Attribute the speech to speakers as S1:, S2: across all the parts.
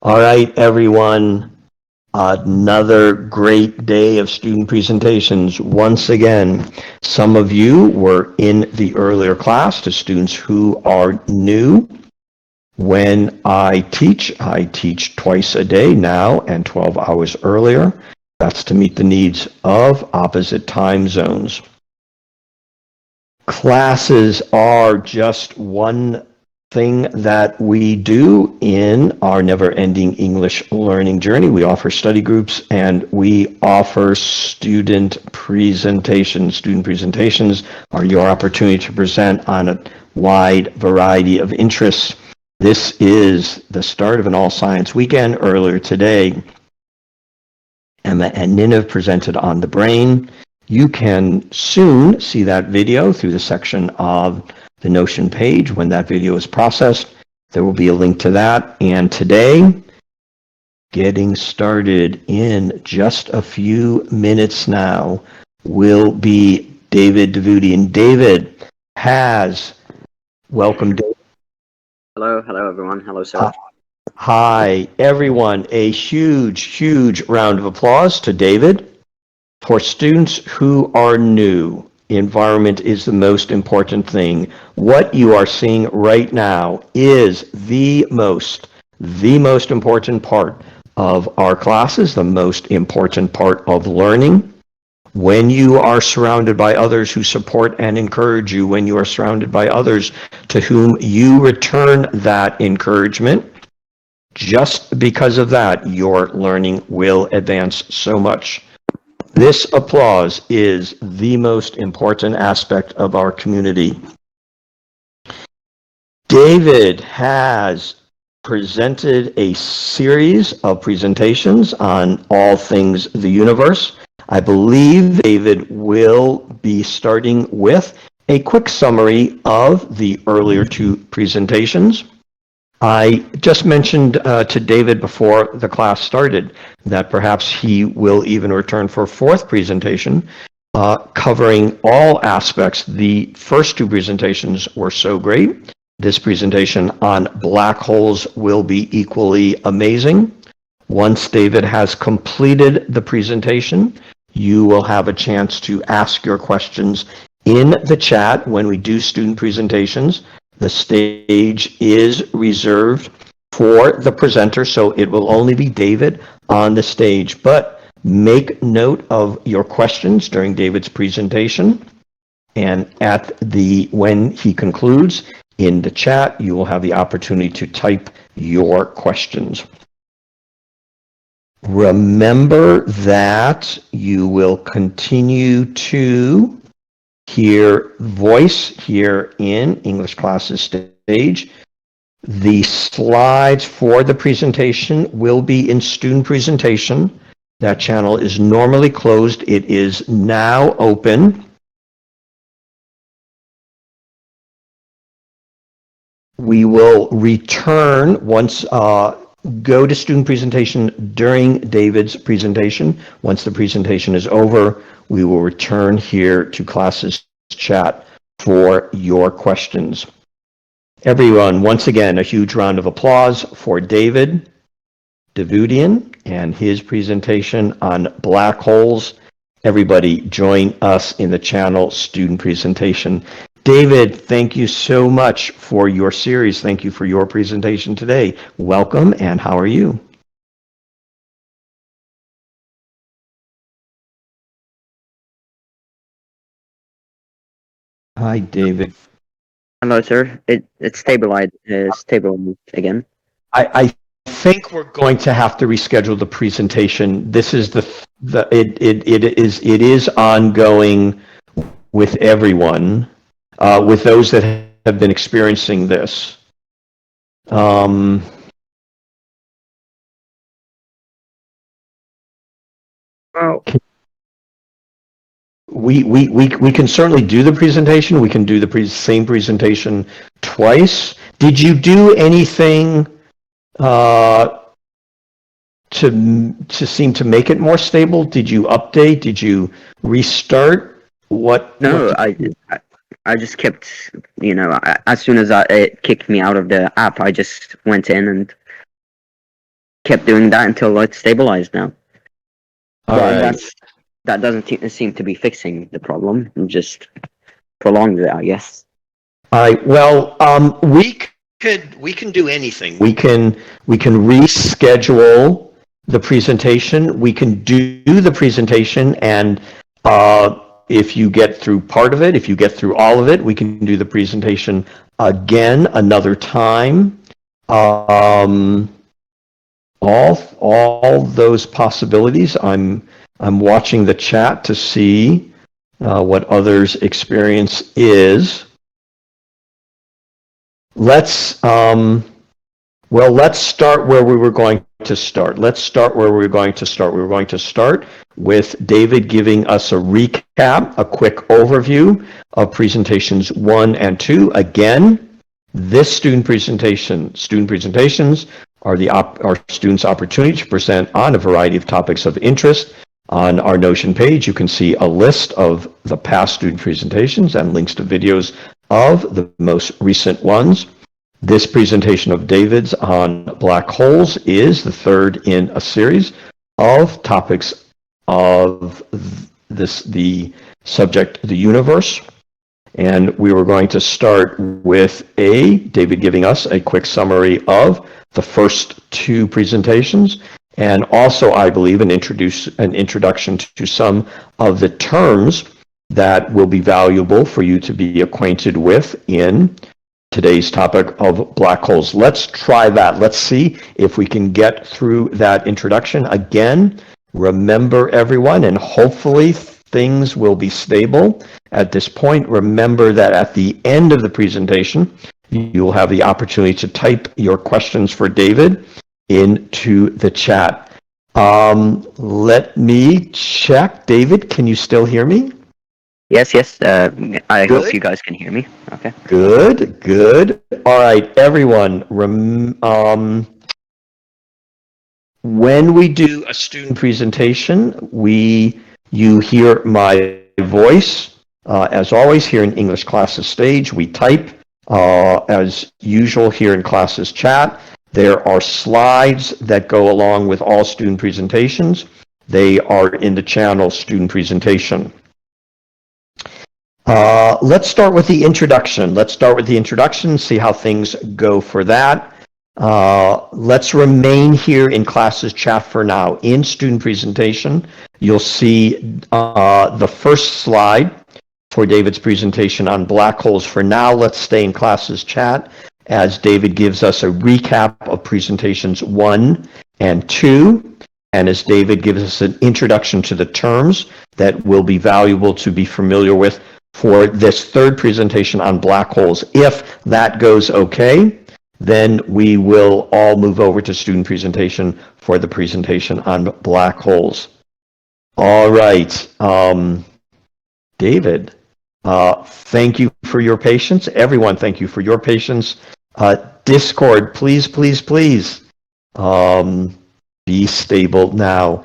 S1: All right, everyone. Another great day of student presentations. Once again, some of you were in the earlier class. To students who are new, when I teach twice a day now and 12 hours earlier. That's to meet the needs of opposite time zones. Classes are just one thing that we do in our never-ending English learning journey. We offer study groups and we offer student presentations. Student presentations are your opportunity to present on a wide variety of interests. This is the start of an all-science weekend. Earlier today, Emma and Nina presented on the brain. You can soon see that video through the section of the Notion page when that video is processed. There will be a link to that. And today, getting started in just a few minutes now, will be David Davudian. David has, welcome David.
S2: Hello everyone. Hello, sir.
S1: Hi, everyone. A huge round of applause to David. For students who are new, environment is the most important thing. What you are seeing right now is the most important part of our classes, the most important part of learning. When you are surrounded by others who support and encourage you, when you are surrounded by others to whom you return that encouragement, just because of that, your learning will advance so much. This applause is the most important aspect of our community. David has presented a series of presentations on all things the universe. I believe David will be starting with a quick summary of the earlier two presentations. I just mentioned to David before the class started that perhaps he will even return for a fourth presentation covering all aspects. The first two presentations were so great. This presentation on black holes will be equally amazing. Once David has completed the presentation, you will have a chance to ask your questions in the chat when we do student presentations. The stage is reserved for the presenter, so it will only be David on the stage. But make note of your questions during David's presentation. And when he concludes in the chat, you will have the opportunity to type your questions. Remember that you will continue to hear voice here in English classes stage. The slides for the presentation will be in student presentation. That channel is normally closed. It is now open. We will return once, go to student presentation during David's presentation. Once the presentation is over, we will return here to classes chat for your questions. Everyone, once again, a huge round of applause for David Davudian and his presentation on black holes. Everybody join us in the channel student presentation. David, thank you so much for your series. Thank you for your presentation today. Welcome, and how are you? Hi, David.
S2: Hello, sir. It's stabilized stable again.
S1: I think we're going to have to reschedule the presentation. This is it is ongoing with everyone, with those that have been experiencing this.
S2: Well,
S1: we can certainly do the presentation. We can do the same presentation twice. Did you do anything to seem to make it more stable? Did you update? Did you restart?
S2: No, I just kept, as soon as it kicked me out of the app, I just went in and kept doing that until it's stabilized now.
S1: All
S2: But
S1: right.
S2: that doesn't seem to be fixing the problem. It just prolongs it, I guess.
S1: All right. Well, we can do anything. We can reschedule the presentation. We can do the presentation, and if you get through part of it, if you get through all of it, we can do the presentation again another time. All those possibilities. I'm watching the chat to see what others' experience is. Let's start where we were going to start. Let's start where we were going to start. We were going to start with David giving us a recap, a quick overview of presentations 1 and 2. Again, this student presentations are our students' opportunity to present on a variety of topics of interest. On our Notion page, you can see a list of the past student presentations and links to videos of the most recent ones. This presentation of David's on black holes is the third in a series of topics of the subject, the universe. And we were going to start with David giving us a quick summary of the first two presentations, and also, I believe, an introduction to some of the terms that will be valuable for you to be acquainted with in today's topic of black holes. Let's try that. Let's see if we can get through that introduction. Again, remember everyone, and hopefully things will be stable at this point. Remember that at the end of the presentation, you will have the opportunity to type your questions for David into the chat. Let me check. David, can you still hear me?
S2: Yes. I hope you guys can hear me. Okay.
S1: Good. All right, everyone. When we do a student presentation, you hear my voice. As always, here in English Classes Stage, we type. As usual, here in Classes Chat, there are slides that go along with all student presentations. They are in the channel Student Presentation. Let's start with the introduction. See how things go for that. Let's remain here in Classes Chat for now. In Student Presentation, you'll see the first slide for David's presentation on black holes. For now, let's stay in Classes Chat as David gives us a recap of presentations 1 and 2, and as David gives us an introduction to the terms that will be valuable to be familiar with for this third presentation on black holes. If that goes okay, then we will all move over to student presentation for the presentation on black holes. All right, David, thank you for your patience. Everyone, thank you for your patience. Discord, please be stable now.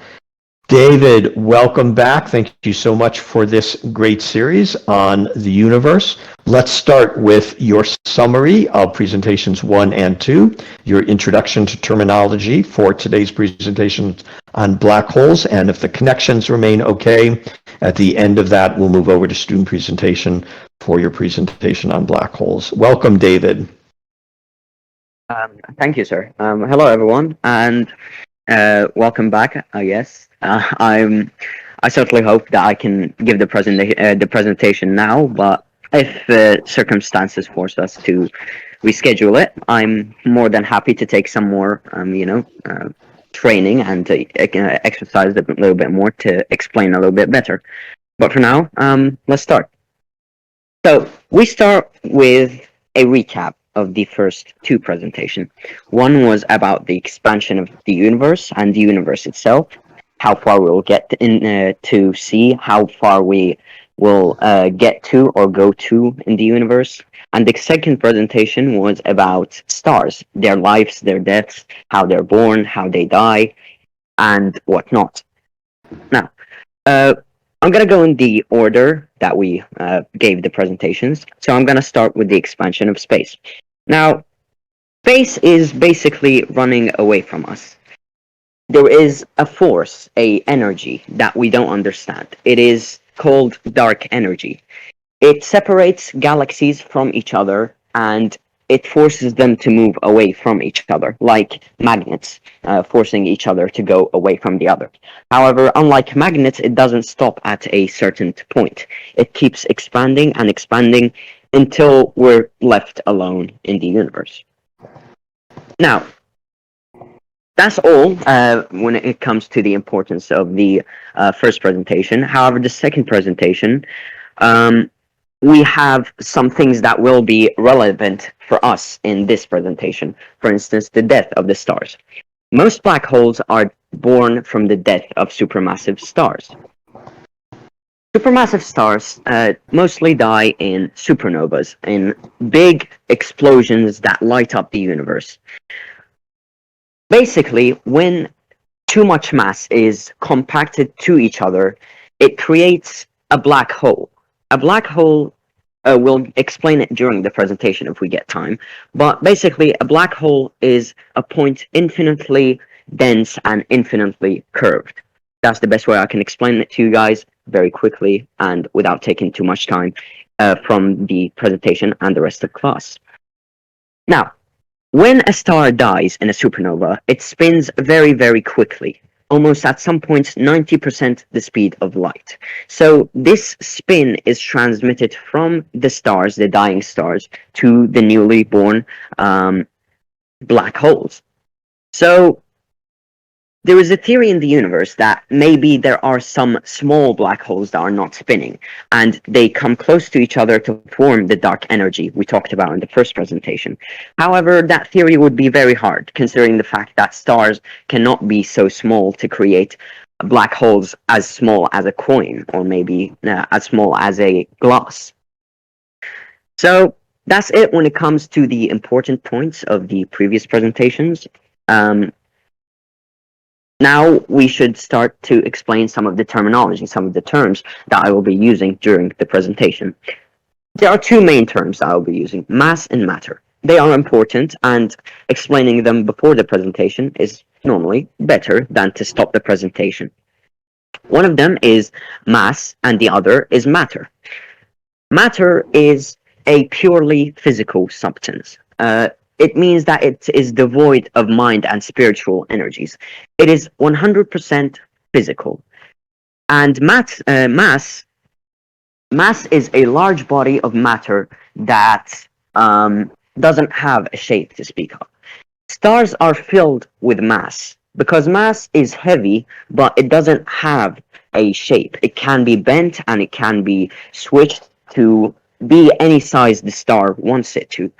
S1: David, welcome back. Thank you so much for this great series on the universe. Let's start with your summary of presentations 1 and 2, your introduction to terminology for today's presentation on black holes, and if the connections remain okay, at the end of that, we'll move over to student presentation for your presentation on black holes. Welcome, David.
S2: Thank you, sir. Hello, everyone, and welcome back, I guess. I certainly hope that I can give the presentation now, but if circumstances force us to reschedule it, I'm more than happy to take some more, training and to exercise a little bit more to explain a little bit better. But for now, let's start. So we start with a recap of the first two presentations. One was about the expansion of the universe and the universe itself, how far we'll get in to see how far we will get to or go to in the universe. And the second presentation was about stars, their lives, their deaths, how they're born, how they die, and whatnot. Now, I'm going to go in the order that we gave the presentations. So I'm going to start with the expansion of space. Now, space is basically running away from us. there is a force, a energy that we don't understand. It is called dark energy. It separates galaxies from each other and it forces them to move away from each other, like magnets, forcing each other to go away from the other. However, unlike magnets, it doesn't stop at a certain point. It keeps expanding and expanding until we're left alone in the universe. Now, that's all when it comes to the importance of the first presentation. However, the second presentation, we have some things that will be relevant for us in this presentation. For instance, the death of the stars. Most black holes are born from the death of supermassive stars. Supermassive stars mostly die in supernovas, in big explosions that light up the universe. Basically, when too much mass is compacted to each other, it creates a black hole. A black hole, we'll explain it during the presentation if we get time, but basically a black hole is a point infinitely dense and infinitely curved. That's the best way I can explain it to you guys very quickly and without taking too much time from the presentation and the rest of class. Now, when a star dies in a supernova, it spins very, very quickly, almost at some points 90% the speed of light. So this spin is transmitted from the stars, the dying stars, to the newly born black holes. So there is a theory in the universe that maybe there are some small black holes that are not spinning, and they come close to each other to form the dark energy we talked about in the first presentation. However, that theory would be very hard, considering the fact that stars cannot be so small to create black holes as small as a coin, or maybe as small as a glass. So that's it when it comes to the important points of the previous presentations. Now we should start to explain some of the terminology, some of the terms that I will be using during the presentation. There are two main terms I will be using, mass and matter. They are important, and explaining them before the presentation is normally better than to stop the presentation. One of them is mass and the other is matter. Matter is a purely physical substance. It means that it is devoid of mind and spiritual energies. It is 100% physical. And mass is a large body of matter that doesn't have a shape to speak of. Stars are filled with mass because mass is heavy, but it doesn't have a shape. It can be bent and it can be switched to be any size the star wants it to.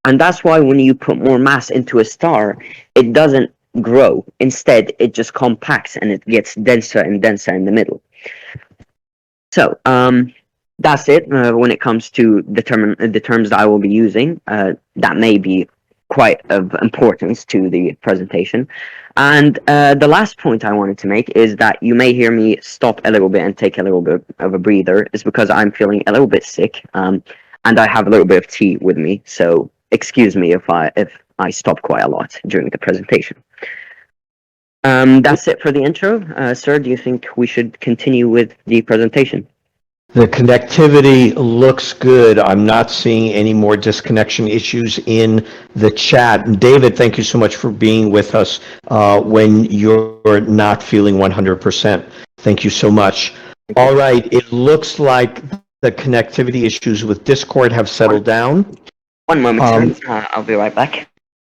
S2: And that's why when you put more mass into a star, it doesn't grow. Instead, it just compacts and it gets denser and denser in the middle. So that's it when it comes to the terms that I will be using. That may be quite of importance to the presentation. And the last point I wanted to make is that you may hear me stop a little bit and take a little bit of a breather. Is because I'm feeling a little bit sick and I have a little bit of tea with me. So excuse me if I stop quite a lot during the presentation. That's it for the intro. Sir, do you think we should continue with the presentation?
S1: The connectivity looks good. I'm not seeing any more disconnection issues in the chat. And David, thank you so much for being with us when you're not feeling 100%. Thank you so much. All right, it looks like the connectivity issues with Discord have settled down.
S2: One moment, sir. I'll be right back.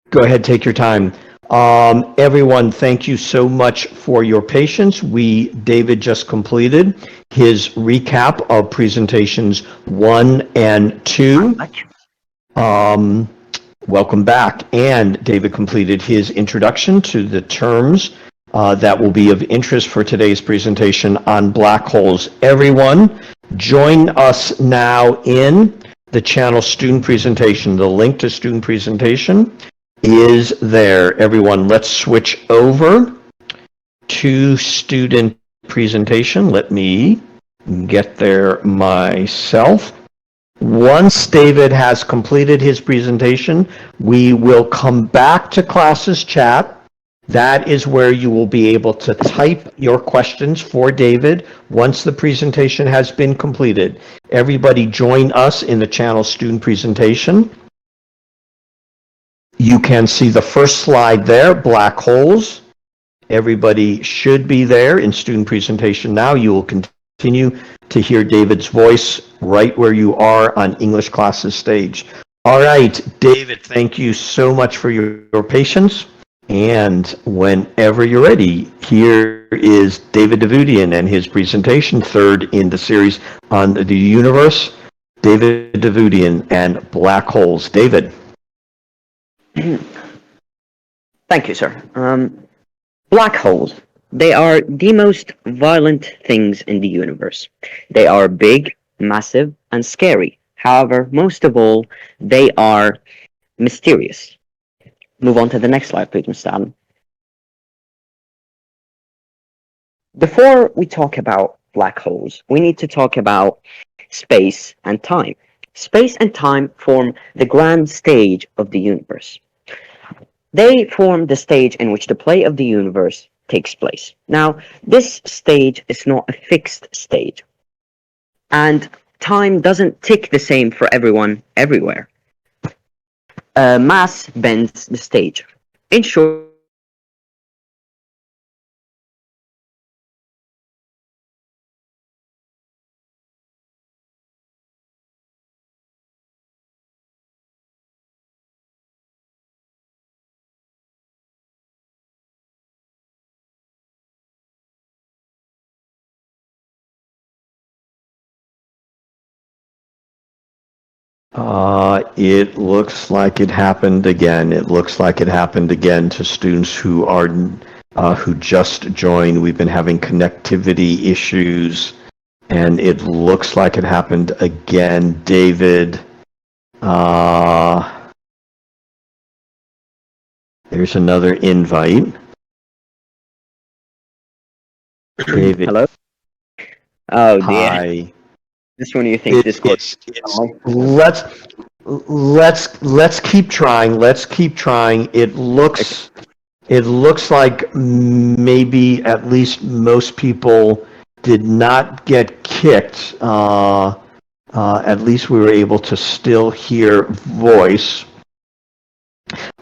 S1: Go ahead, take your time. Everyone, thank you so much for your patience. David just completed his recap of presentations 1 and 2. Welcome back. And David completed his introduction to the terms that will be of interest for today's presentation on black holes. Everyone, join us now in the channel student presentation. The link to student presentation is there. Everyone, let's switch over to student presentation. Let me get there myself. Once David has completed his presentation, we will come back to classes chat That is where you will be able to type your questions for David once the presentation has been completed. Everybody join us in the channel student presentation. You can see the first slide there, black holes. Everybody should be there in student presentation now. You will continue to hear David's voice right where you are on English classes stage. All right, David, thank you so much for your patience. And whenever you're ready, here is David Davudian and his presentation, third in the series on the universe. David Davudian and black holes. David.
S2: Thank you, sir. Black holes. They are the most violent things in the universe. They are big, massive, and scary. However, most of all, they are mysterious. Move on to the next slide, please, Mr. Allen. Before we talk about black holes, we need to talk about space and time. Space and time form the grand stage of the universe. They form the stage in which the play of the universe takes place. Now, this stage is not a fixed stage, and time doesn't tick the same for everyone everywhere. Mass bends the stage. In short,
S1: It looks like it happened again. It looks like it happened again to students who are who just joined. We've been having connectivity issues, and it looks like it happened again. David, there's another invite. David,
S2: hello? Oh dear.
S1: hi.
S2: This one you think this course?
S1: Let's keep trying. Let's keep trying. It looks like maybe at least most people did not get kicked. At least we were able to still hear voice.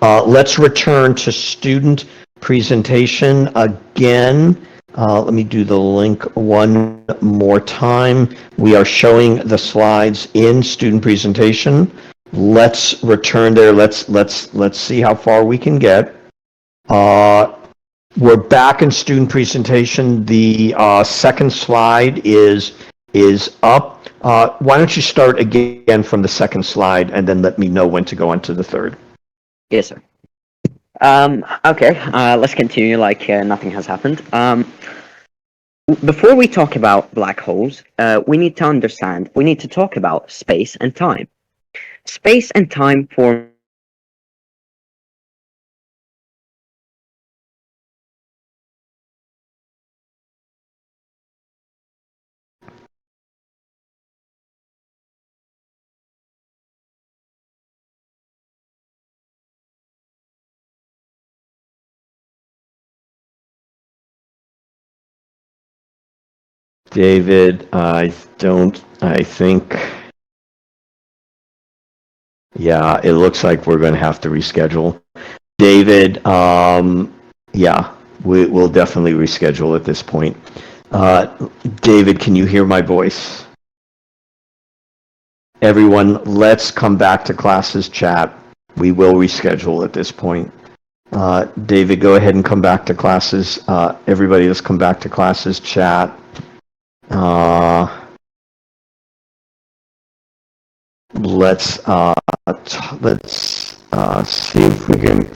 S1: Let's return to student presentation again. Let me do the link one more time. We are showing the slides in student presentation. Let's return there. Let's see how far we can get. We're back in student presentation. The second slide is up. Why don't you start again from the second slide and then let me know when to go on to the third.
S2: Yes, sir. Okay, let's continue like nothing has happened. Before we talk about black holes, we need to talk about space and time. Space and time form
S1: David, yeah, it looks like we're going to have to reschedule. David, yeah, we'll definitely reschedule at this point. David, can you hear my voice? Everyone, let's come back to classes chat. We will reschedule at this point. David, go ahead and come back to classes. Everybody, let's come back to classes chat. Let's see if we can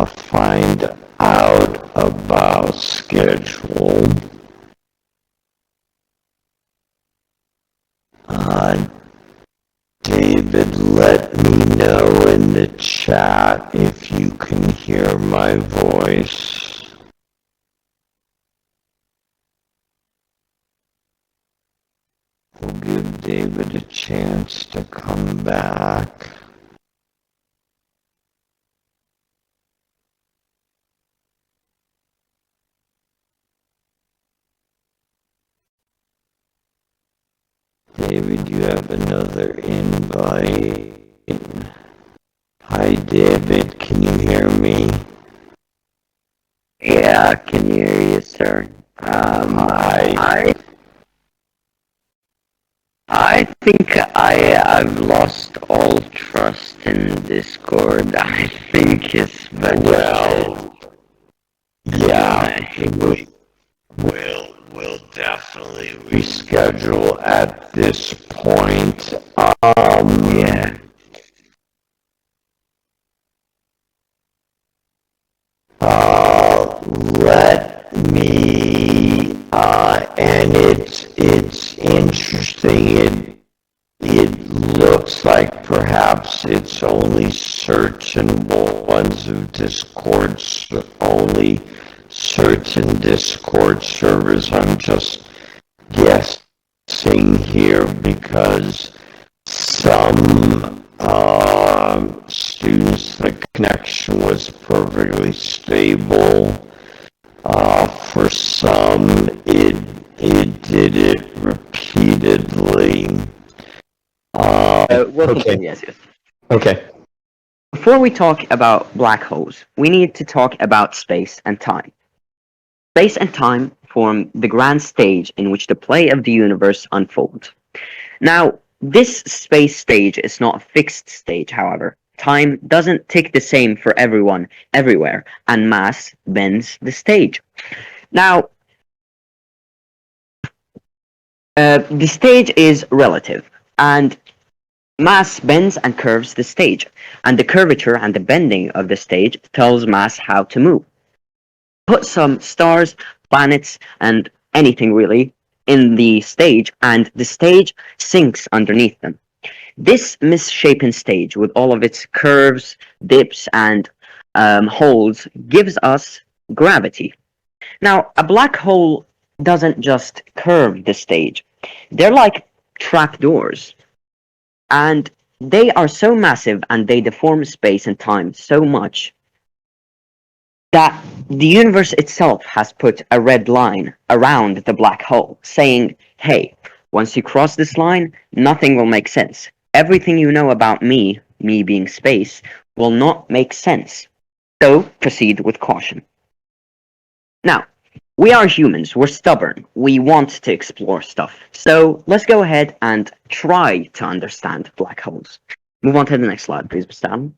S1: find out about schedule. David, let me know in the chat if you can hear my voice. We'll give David a chance to come back.
S3: David, you have another invite. Hi, David, can you hear me?
S2: Yeah, I can hear you, sir.
S3: Hi. I think I've lost all trust in Discord. I think it's better. Well, yeah, we'll definitely reschedule at this point. Yeah. Let me, and it's interesting. It looks like perhaps it's only certain ones of Discord, only certain Discord servers. I'm just guessing here because some students, the connection was perfectly stable. For some, it did it repeatedly.
S1: Okay.
S2: Yes.
S1: Okay.
S2: Before we talk about black holes, we need to talk about space and time. Space and time form the grand stage in which the play of the universe unfolds. Now, this space stage is not a fixed stage, however. Time doesn't tick the same for everyone, everywhere, and mass bends the stage. Now, the stage is relative, and mass bends and curves the stage, and the curvature and the bending of the stage tells mass how to move. Put some stars, planets, and anything really in the stage, and the stage sinks underneath them. This misshapen stage, with all of its curves, dips, and holes, gives us gravity. Now, a black hole doesn't just curve the stage, they're like trapdoors. And they are so massive and they deform space and time so much that the universe itself has put a red line around the black hole, saying, hey, once you cross this line, nothing will make sense. Everything you know about me being space, will not make sense. So proceed with caution. Now, we are humans, we're stubborn, we want to explore stuff. So let's go ahead and try to understand black holes. Move on to the next slide, please, Stan.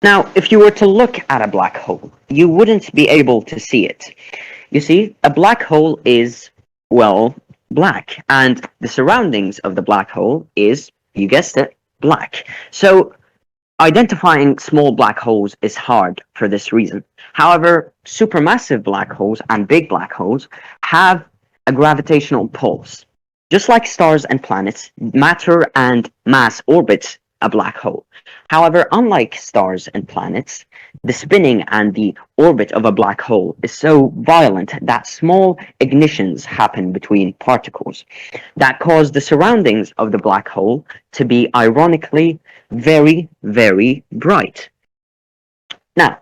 S2: Now, if you were to look at a black hole, you wouldn't be able to see it. You see, a black hole is, well, black, and the surroundings of the black hole is, you guessed it, black. So identifying small black holes is hard for this reason. However, supermassive black holes and big black holes have a gravitational pulse. Just like stars and planets, matter and mass orbit a black hole. However, unlike stars and planets, the spinning and the orbit of a black hole is so violent that small ignitions happen between particles that cause the surroundings of the black hole to be ironically very, very bright. Now,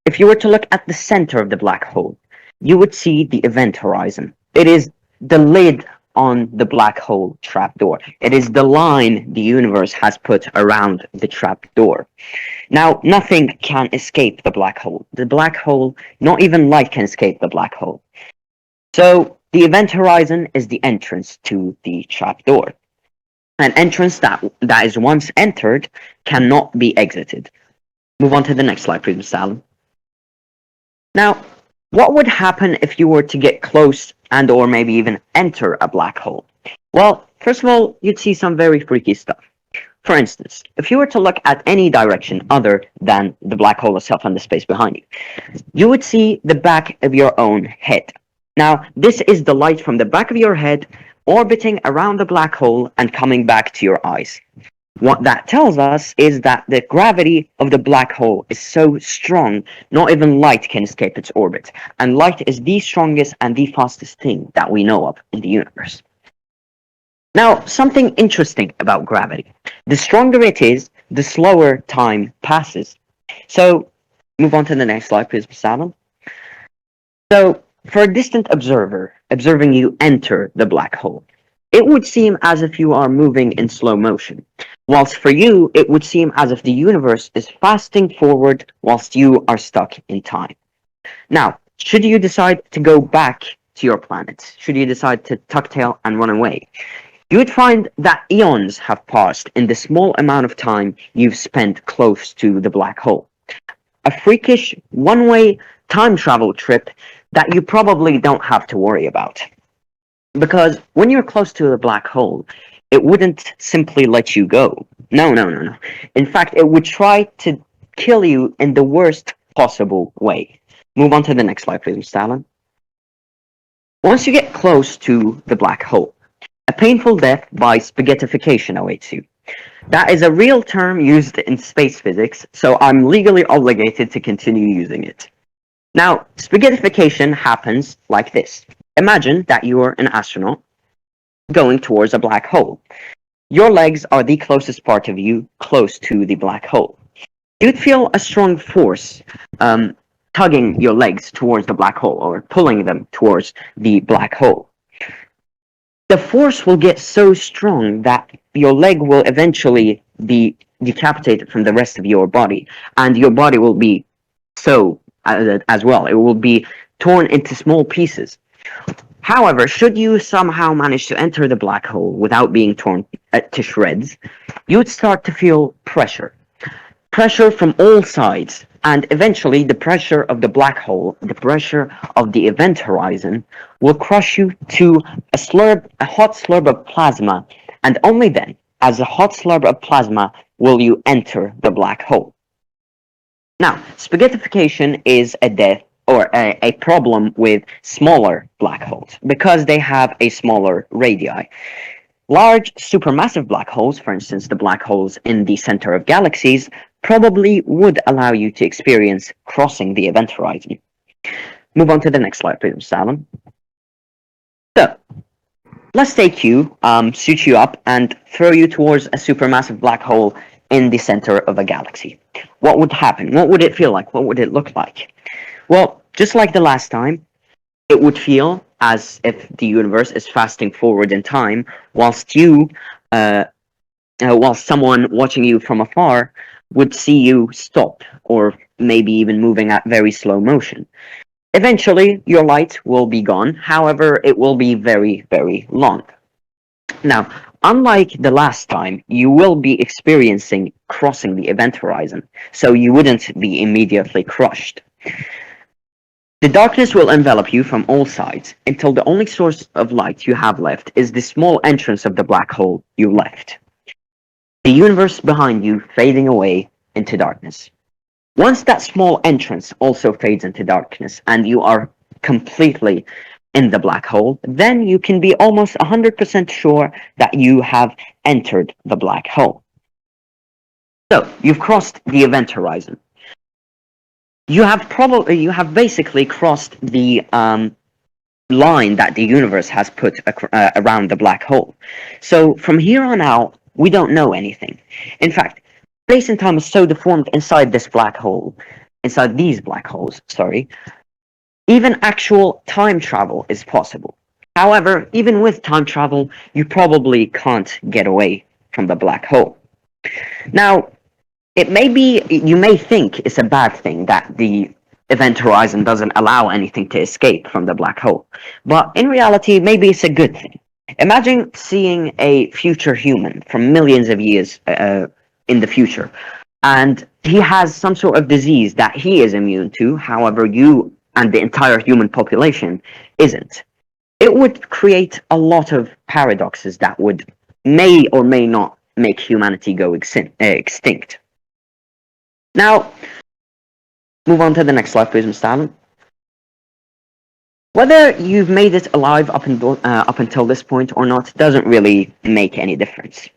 S2: if you were to look at the center of the black hole, you would see the event horizon. It is the lid on the black hole trapdoor. It is the line the universe has put around the trapdoor. Now, nothing can escape the black hole. The black hole, not even light can escape the black hole. So, the event horizon is the entrance to the trapdoor. An entrance that is once entered cannot be exited. Move on to the next slide, please, Mr. Allen. Now, what would happen if you were to get close and or maybe even enter a black hole? Well, first of all, you'd see some very freaky stuff. For instance, if you were to look at any direction other than the black hole itself and the space behind you, you would see the back of your own head. Now, this is the light from the back of your head orbiting around the black hole and coming back to your eyes. What that tells us is that the gravity of the black hole is so strong, not even light can escape its orbit. And light is the strongest and the fastest thing that we know of in the universe. Now, something interesting about gravity. The stronger it is, the slower time passes. So, move on to the next slide, please, Mr. Allen. So, for a distant observer, observing you enter the black hole. It would seem as if you are moving in slow motion, whilst for you, it would seem as if the universe is fasting forward whilst you are stuck in time. Now, should you decide to go back to your planet, should you decide to tuck tail and run away, you would find that eons have passed in the small amount of time you've spent close to the black hole. A freakish one-way time travel trip that you probably don't have to worry about. Because when you're close to the black hole, it wouldn't simply let you go. No, no, no, no. In fact, it would try to kill you in the worst possible way. Move on to the next slide, please, Stalin. Once you get close to the black hole, a painful death by spaghettification awaits you. That is a real term used in space physics, so I'm legally obligated to continue using it. Now, spaghettification happens like this. Imagine that you are an astronaut going towards a black hole. Your legs are the closest part of you close to the black hole. You'd feel a strong force tugging your legs towards the black hole or pulling them towards the black hole. The force will get so strong that your leg will eventually be decapitated from the rest of your body, and your body will be so as well. It will be torn into small pieces. However, should you somehow manage to enter the black hole without being torn to shreds, you would start to feel pressure. Pressure from all sides, and eventually the pressure of the black hole, the pressure of the event horizon, will crush you to a hot slurb of plasma, and only then, as a hot slurb of plasma, will you enter the black hole. Now, spaghettification is a death or a problem with smaller black holes because they have a smaller radii. Large supermassive black holes, for instance, the black holes in the center of galaxies, probably would allow you to experience crossing the event horizon. Move on to the next slide, please, Salem. So, let's take you, suit you up, and throw you towards a supermassive black hole in the center of a galaxy. What would happen? What would it feel like? What would it look like? Well, just like the last time, it would feel as if the universe is fasting forward in time, whilst someone watching you from afar would see you stop, or maybe even moving at very slow motion. Eventually, your light will be gone. However, it will be very, very long. Now, unlike the last time, you will be experiencing crossing the event horizon, so you wouldn't be immediately crushed. The darkness will envelop you from all sides until the only source of light you have left is the small entrance of the black hole you left. The universe behind you fading away into darkness. Once that small entrance also fades into darkness and you are completely in the black hole, then you can be almost 100% sure that you have entered the black hole. So, you've crossed the event horizon. You have basically crossed the line that the universe has put around the black hole. So from here on out, we don't know anything. In fact, space and time is so deformed inside these black holes, even actual time travel is possible. However, even with time travel, you probably can't get away from the black hole. Now, you may think it's a bad thing that the event horizon doesn't allow anything to escape from the black hole. But in reality, maybe it's a good thing. Imagine seeing a future human from millions of years in the future, and he has some sort of disease that he is immune to, however, you and the entire human population isn't. It would create a lot of paradoxes that may or may not make humanity go extinct. Now, move on to the next slide, please, Mr. Allen. Whether you've made it alive up until this point or not doesn't really make any difference.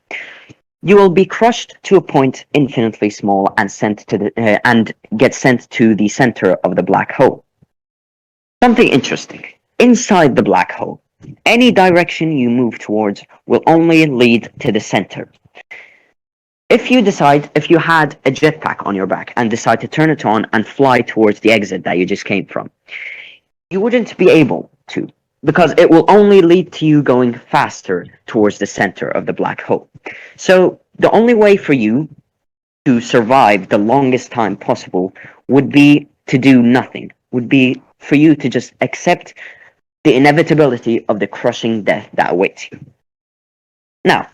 S2: You will be crushed to a point infinitely small and get sent to the center of the black hole. Something interesting. Inside the black hole, any direction you move towards will only lead to the center. If you had a jetpack on your back and decide to turn it on and fly towards the exit that you just came from, you wouldn't be able to, because it will only lead to you going faster towards the center of the black hole. So the only way for you to survive the longest time possible would be to do nothing, would be for you to just accept the inevitability of the crushing death that awaits you. Now,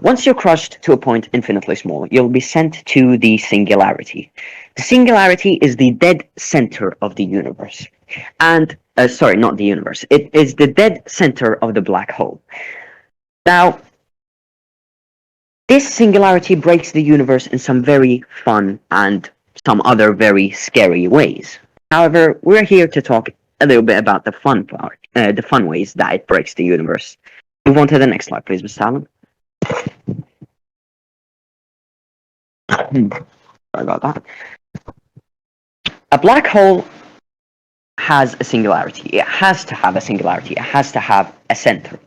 S2: once you're crushed to a point infinitely small, you'll be sent to the singularity. The singularity is the dead center of the universe. And, sorry, not the universe. It is the dead center of the black hole. Now, this singularity breaks the universe in some very fun and some other very scary ways. However, we're here to talk a little bit about the fun part, the fun ways that it breaks the universe. Move on to the next slide, please, Mr. Allen. Sorry about that. A black hole has a singularity. It has to have a singularity. It has to have a center.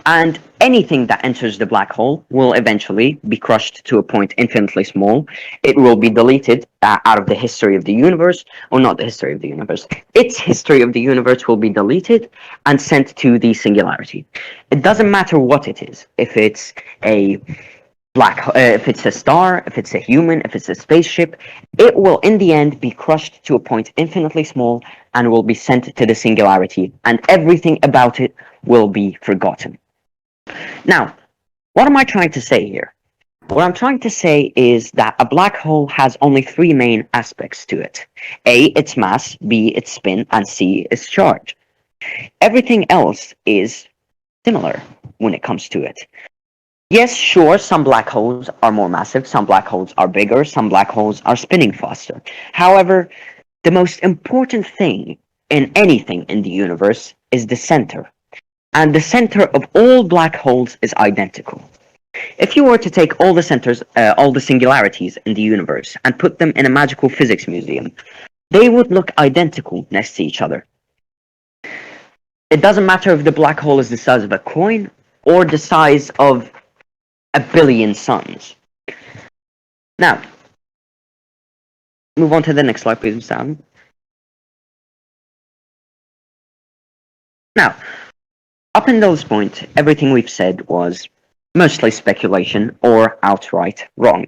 S2: And anything that enters the black hole will eventually be crushed to a point infinitely small. It will be deleted out of the history of the universe, or not the history of the universe. Its history of the universe will be deleted and sent to the singularity. It doesn't matter what it is. If it's a if it's a star, if it's a human, if it's a spaceship, it will in the end be crushed to a point infinitely small and will be sent to the singularity, and everything about it will be forgotten. Now, what am I trying to say here? What I'm trying to say is that a black hole has only three main aspects to it. A, its mass, B, its spin, and C, its charge. Everything else is similar when it comes to it. Yes, sure, some black holes are more massive, some black holes are bigger, some black holes are spinning faster. However, the most important thing in anything in the universe is the center. And the center of all black holes is identical. If you were to take all the centers, all the singularities in the universe and put them in a magical physics museum, they would look identical next to each other. It doesn't matter if the black hole is the size of a coin or the size of 1 billion suns. Now, move on to the next slide, please, Mr. Allen. Now, up until this point, everything we've said was mostly speculation or outright wrong.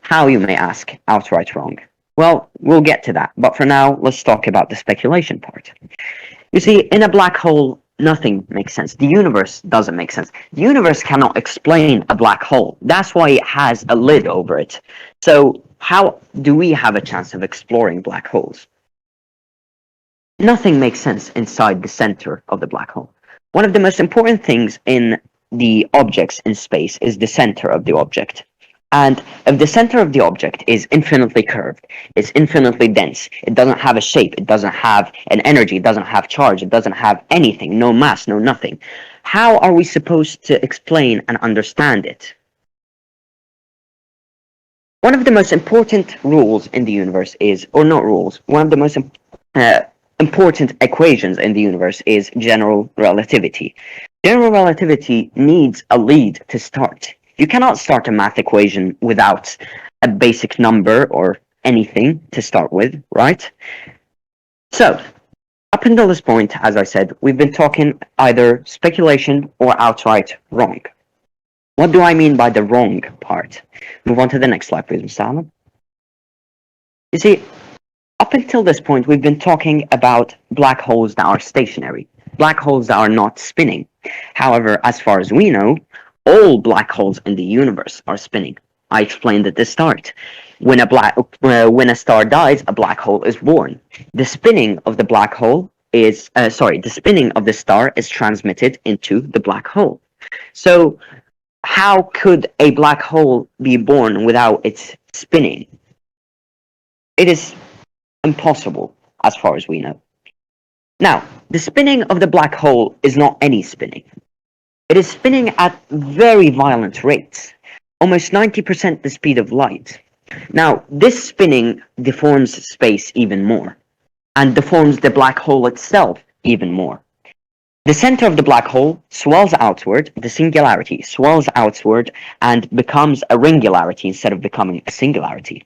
S2: How, you may ask, outright wrong? Well, we'll get to that, but for now, let's talk about the speculation part. You see, in a black hole, nothing makes sense. The universe doesn't make sense. The universe cannot explain a black hole. That's why it has a lid over it. So, how do we have a chance of exploring black holes? Nothing makes sense inside the center of the black hole. One of the most important things in the objects in space is the center of the object. And if the center of the object is infinitely curved, it's infinitely dense, it doesn't have a shape, it doesn't have an energy, it doesn't have charge, it doesn't have anything, no mass, no nothing, how are we supposed to explain and understand it? One of the most important rules in the universe is, or not rules, one of the most important equations in the universe is general relativity. General relativity needs a lead to start. You cannot start a math equation without a basic number or anything to start with, right? So, up until this point, as I said, we've been talking either speculation or outright wrong. What do I mean by the wrong part? Move on to the next slide, please, Mr. Allen. You see, up until this point, we've been talking about black holes that are stationary, black holes that are not spinning. However, as far as we know, all black holes in the universe are spinning. I explained at the start. When a star dies, a black hole is born. The spinning of the black hole is, the spinning of the star is transmitted into the black hole. So, how could a black hole be born without its spinning? It is impossible, as far as we know. Now, the spinning of the black hole is not any spinning. It is spinning at very violent rates, almost 90% the speed of light. Now, this spinning deforms space even more, and deforms the black hole itself even more. The center of the black hole swells outward, the singularity swells outward, and becomes a ringularity instead of becoming a singularity.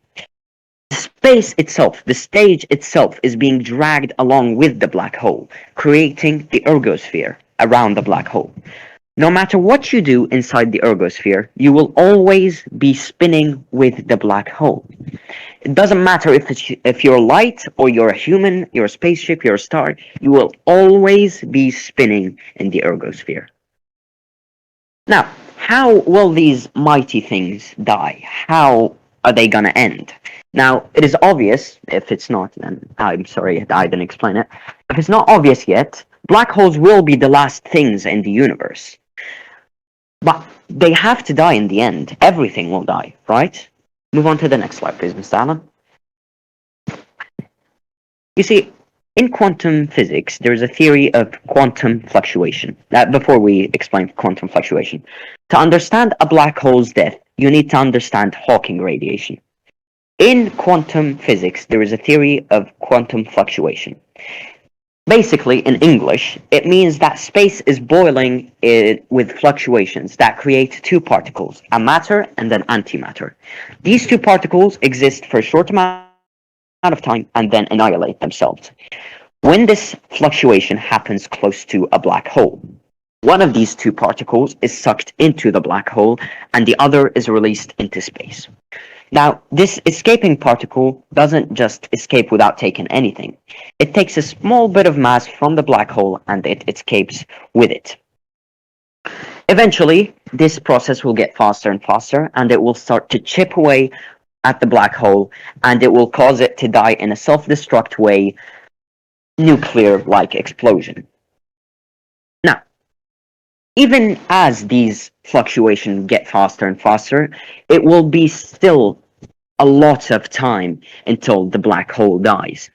S2: The space itself, the stage itself, is being dragged along with the black hole, creating the ergosphere around the black hole. No matter what you do inside the ergosphere, you will always be spinning with the black hole. It doesn't matter if you're light or you're a human, you're a spaceship, you're a star, you will always be spinning in the ergosphere. Now, how will these mighty things die? How are they gonna end? Now, it is obvious. If it's not, then I'm sorry I didn't explain it. If it's not obvious yet, black holes will be the last things in the universe. But they have to die in the end. Everything will die, right? Move on to the next slide, please, Mr. Allen. You see, in quantum physics, there is a theory of quantum fluctuation. Before we explain quantum fluctuation, to understand a black hole's death, you need to understand Hawking radiation. In quantum physics, there is a theory of quantum fluctuation. Basically, in English, it means that space is boiling with fluctuations that create two particles, a matter and an antimatter. These two particles exist for a short amount of time and then annihilate themselves. When this fluctuation happens close to a black hole, one of these two particles is sucked into the black hole and the other is released into space. Now, this escaping particle doesn't just escape without taking anything. It takes a small bit of mass from the black hole and it escapes with it. Eventually, this process will get faster and faster, and it will start to chip away at the black hole, and it will cause it to die in a self-destruct way, nuclear-like explosion. Now, even as these fluctuations get faster and faster, it will be still a lot of time until the black hole dies.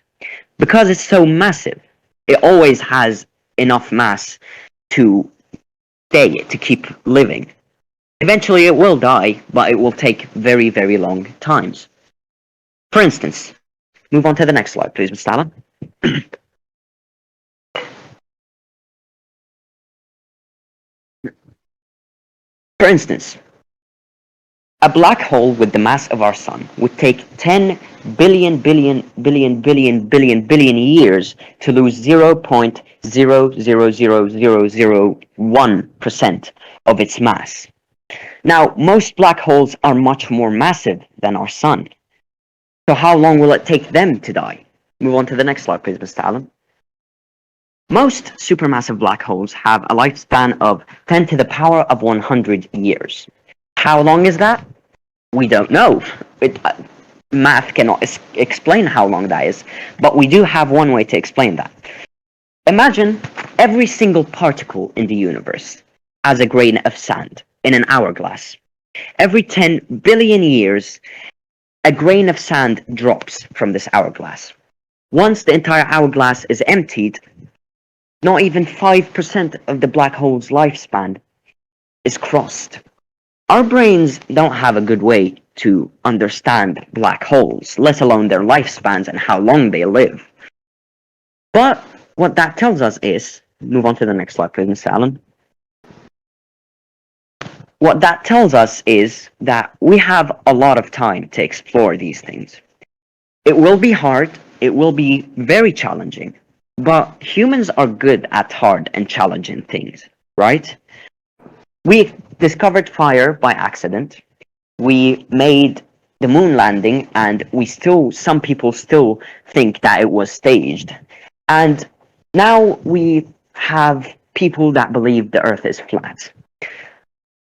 S2: Because it's so massive, it always has enough mass to stay, to keep living. Eventually it will die, but it will take very, very long times. For instance, move on to the next slide, please, Mr. Allen. For instance, a black hole with the mass of our sun would take 10 billion years to lose 0.0000001% of its mass. Now, most black holes are much more massive than our sun. So how long will it take them to die? Move on to the next slide, please, Mr. Allen. Most supermassive black holes have a lifespan of 10 to the power of 100 years. How long is that? We don't know. Math cannot explain how long that is, but we do have one way to explain that. Imagine every single particle in the universe as a grain of sand in an hourglass. Every 10 billion years, a grain of sand drops from this hourglass. Once the entire hourglass is emptied, not even 5% of the black hole's lifespan is crossed. Our brains don't have a good way to understand black holes, let alone their lifespans and how long they live. But what that tells us is, move on to the next slide, please, Mr. Allen. What that tells us is that we have a lot of time to explore these things. It will be hard, it will be very challenging, but humans are good at hard and challenging things, right? We discovered fire by accident. We made the moon landing, and some people still think that it was staged. And now we have people that believe the Earth is flat.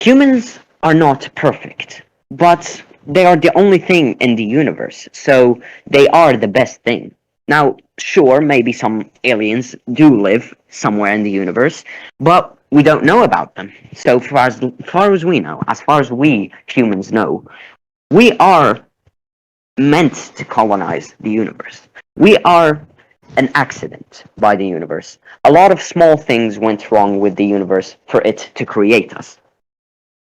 S2: Humans are not perfect, but they are the only thing in the universe, so they are the best thing. Now, sure, maybe some aliens do live somewhere in the universe, but we don't know about them. So as far as we know, as far as we humans know, we are meant to colonize the universe. We are an accident by the universe. A lot of small things went wrong with the universe for it to create us.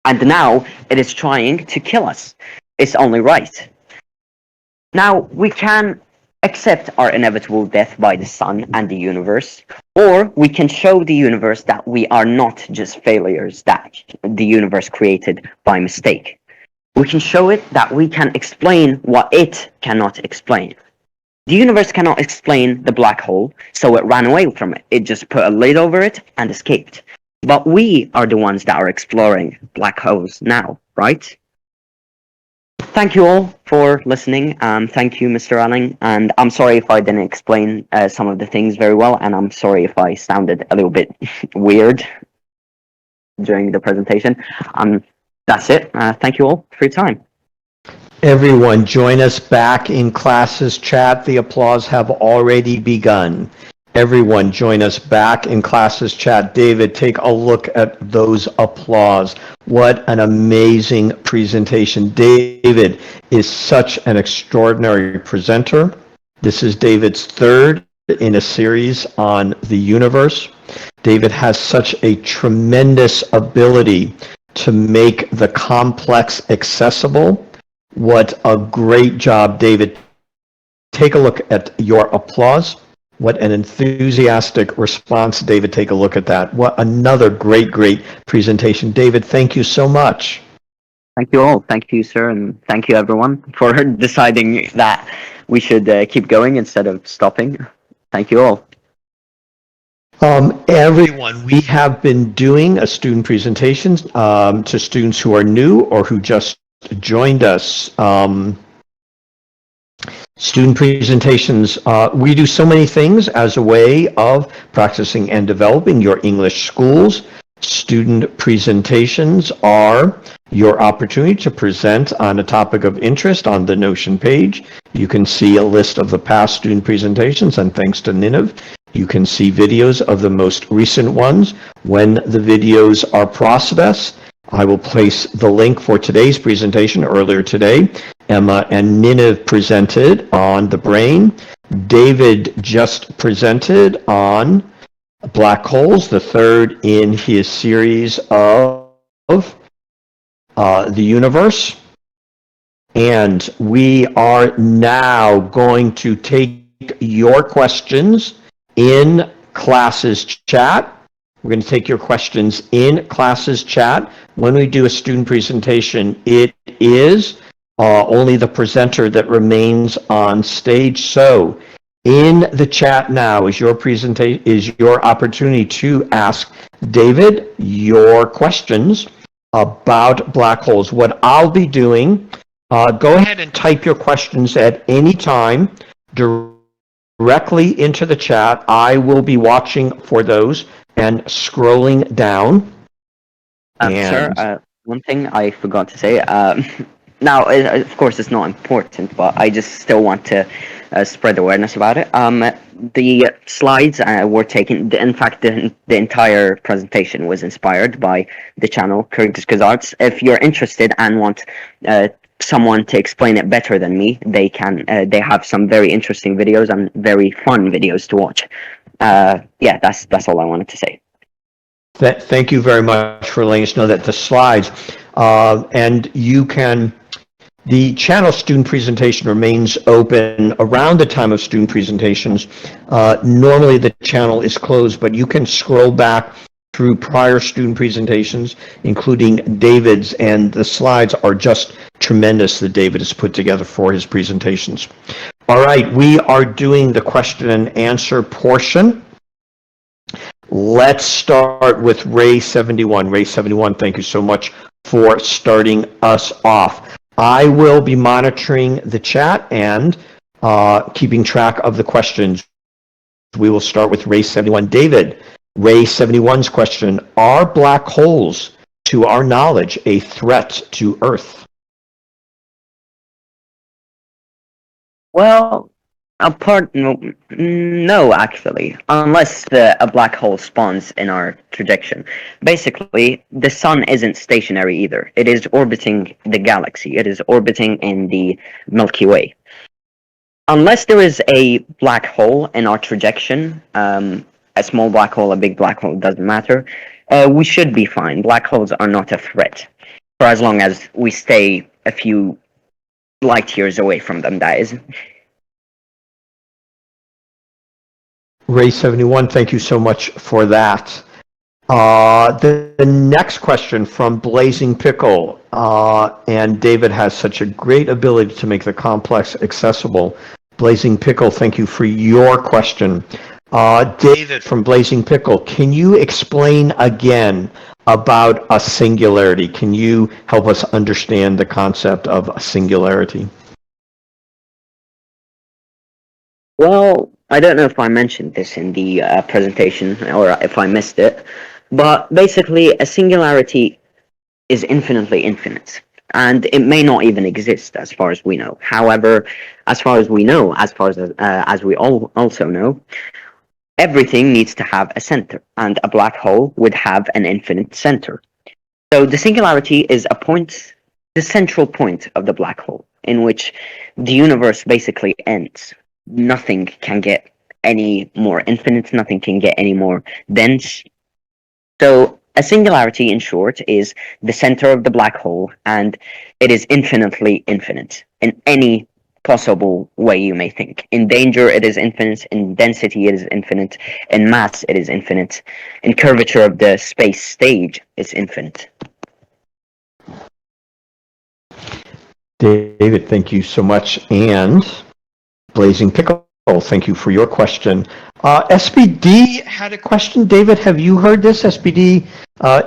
S2: And now it is trying to kill us. It's only right. Now, we can accept our inevitable death by the sun and the universe, or we can show the universe that we are not just failures that the universe created by mistake. We can show it that we can explain what it cannot explain. The universe cannot explain the black hole, so it ran away from it. It just put a lid over it and escaped. But we are the ones that are exploring black holes now, right? Thank you all for listening. Thank you, Mr. Allen. And I'm sorry if I didn't explain some of the things very well, and I'm sorry if I sounded a little bit weird during the presentation. That's it. Thank you all for your time.
S1: Everyone, join us back in classes chat. The applause have already begun. Everyone, join us back in classes chat. David, take a look at those applause. What an amazing presentation. David is such an extraordinary presenter. This is David's third in a series on the universe. David has such a tremendous ability to make the complex accessible. What a great job, David. Take a look at your applause. What an enthusiastic response, David. Take a look at that. What another great presentation. David, thank you so much.
S2: Thank you all. Thank you, sir, and thank you, everyone, for deciding that we should keep going instead of stopping. Thank you all.
S1: Everyone, we have been doing a student presentations to students who are new or who just joined us. Student presentations, we do so many things as a way of practicing and developing your English schools. Student presentations are your opportunity to present on a topic of interest on the Notion page. You can see a list of the past student presentations, and thanks to Ninive, you can see videos of the most recent ones. When the videos are processed, I will place the link for today's presentation. Earlier today, Emma and Ninive presented on the brain. David just presented on black holes, the third in his series of the universe. And we are now going to take your questions in classes chat. We're going to take your questions in classes chat. When we do a student presentation, it is only the presenter that remains on stage. So in the chat now is your opportunity to ask David your questions about black holes. What I'll be doing, go ahead and type your questions at any time directly into the chat. I will be watching for those and scrolling down.
S2: Sir, one thing I forgot to say. Now, of course, it's not important, but I just still want to spread awareness about it. The slides were taken. In fact, the entire presentation was inspired by the channel Curtis Arts. If you're interested and want someone to explain it better than me, they can. They have some very interesting videos and very fun videos to watch. Yeah, that's all I wanted to say.
S1: Thank you very much for letting us know that the slides, and you can, the channel student presentation remains open around the time of student presentations. Normally the channel is closed, but you can scroll back through prior student presentations, including David's, and the slides are just tremendous that David has put together for his presentations. All right, we are doing the question and answer portion. Let's start with Ray 71. Ray 71, thank you so much for starting us off. I will be monitoring the chat and keeping track of the questions. We will start with Ray 71. David, Ray 71's question, are black holes, to our knowledge, a threat to Earth?
S2: Well, no, actually, unless a black hole spawns in our trajectory. Basically, the sun isn't stationary either. It is orbiting the galaxy. It is orbiting in the Milky Way. Unless there is a black hole in our trajectory, a small black hole, a big black hole, doesn't matter, we should be fine. Black holes are not a threat, for as long as we stay a few light years away from them, that is.
S1: Ray 71, thank you so much for that. The next question from Blazing Pickle, and David has such a great ability to make the complex accessible. Blazing Pickle, thank you for your question. David from Blazing Pickle, can you explain again about a singularity? Can you help us understand the concept of a singularity?
S2: Well, I don't know if I mentioned this in the presentation or if I missed it, but basically a singularity is infinitely infinite, and it may not even exist as far as we know. However, as far as we know, as we all also know, everything needs to have a center, and a black hole would have an infinite center. So the singularity is a point, the central point of the black hole, in which the universe basically ends. Nothing can get any more infinite, nothing can get any more dense. So a singularity, in short, is the center of the black hole, and it is infinitely infinite in any possible way you may think. In danger, it is infinite. In density, it is infinite. In mass, it is infinite. In curvature of the space stage, it's infinite.
S1: David, thank you so much. And Blazing Pickle, thank you for your question. SBD had a question. David, have you heard this? SBD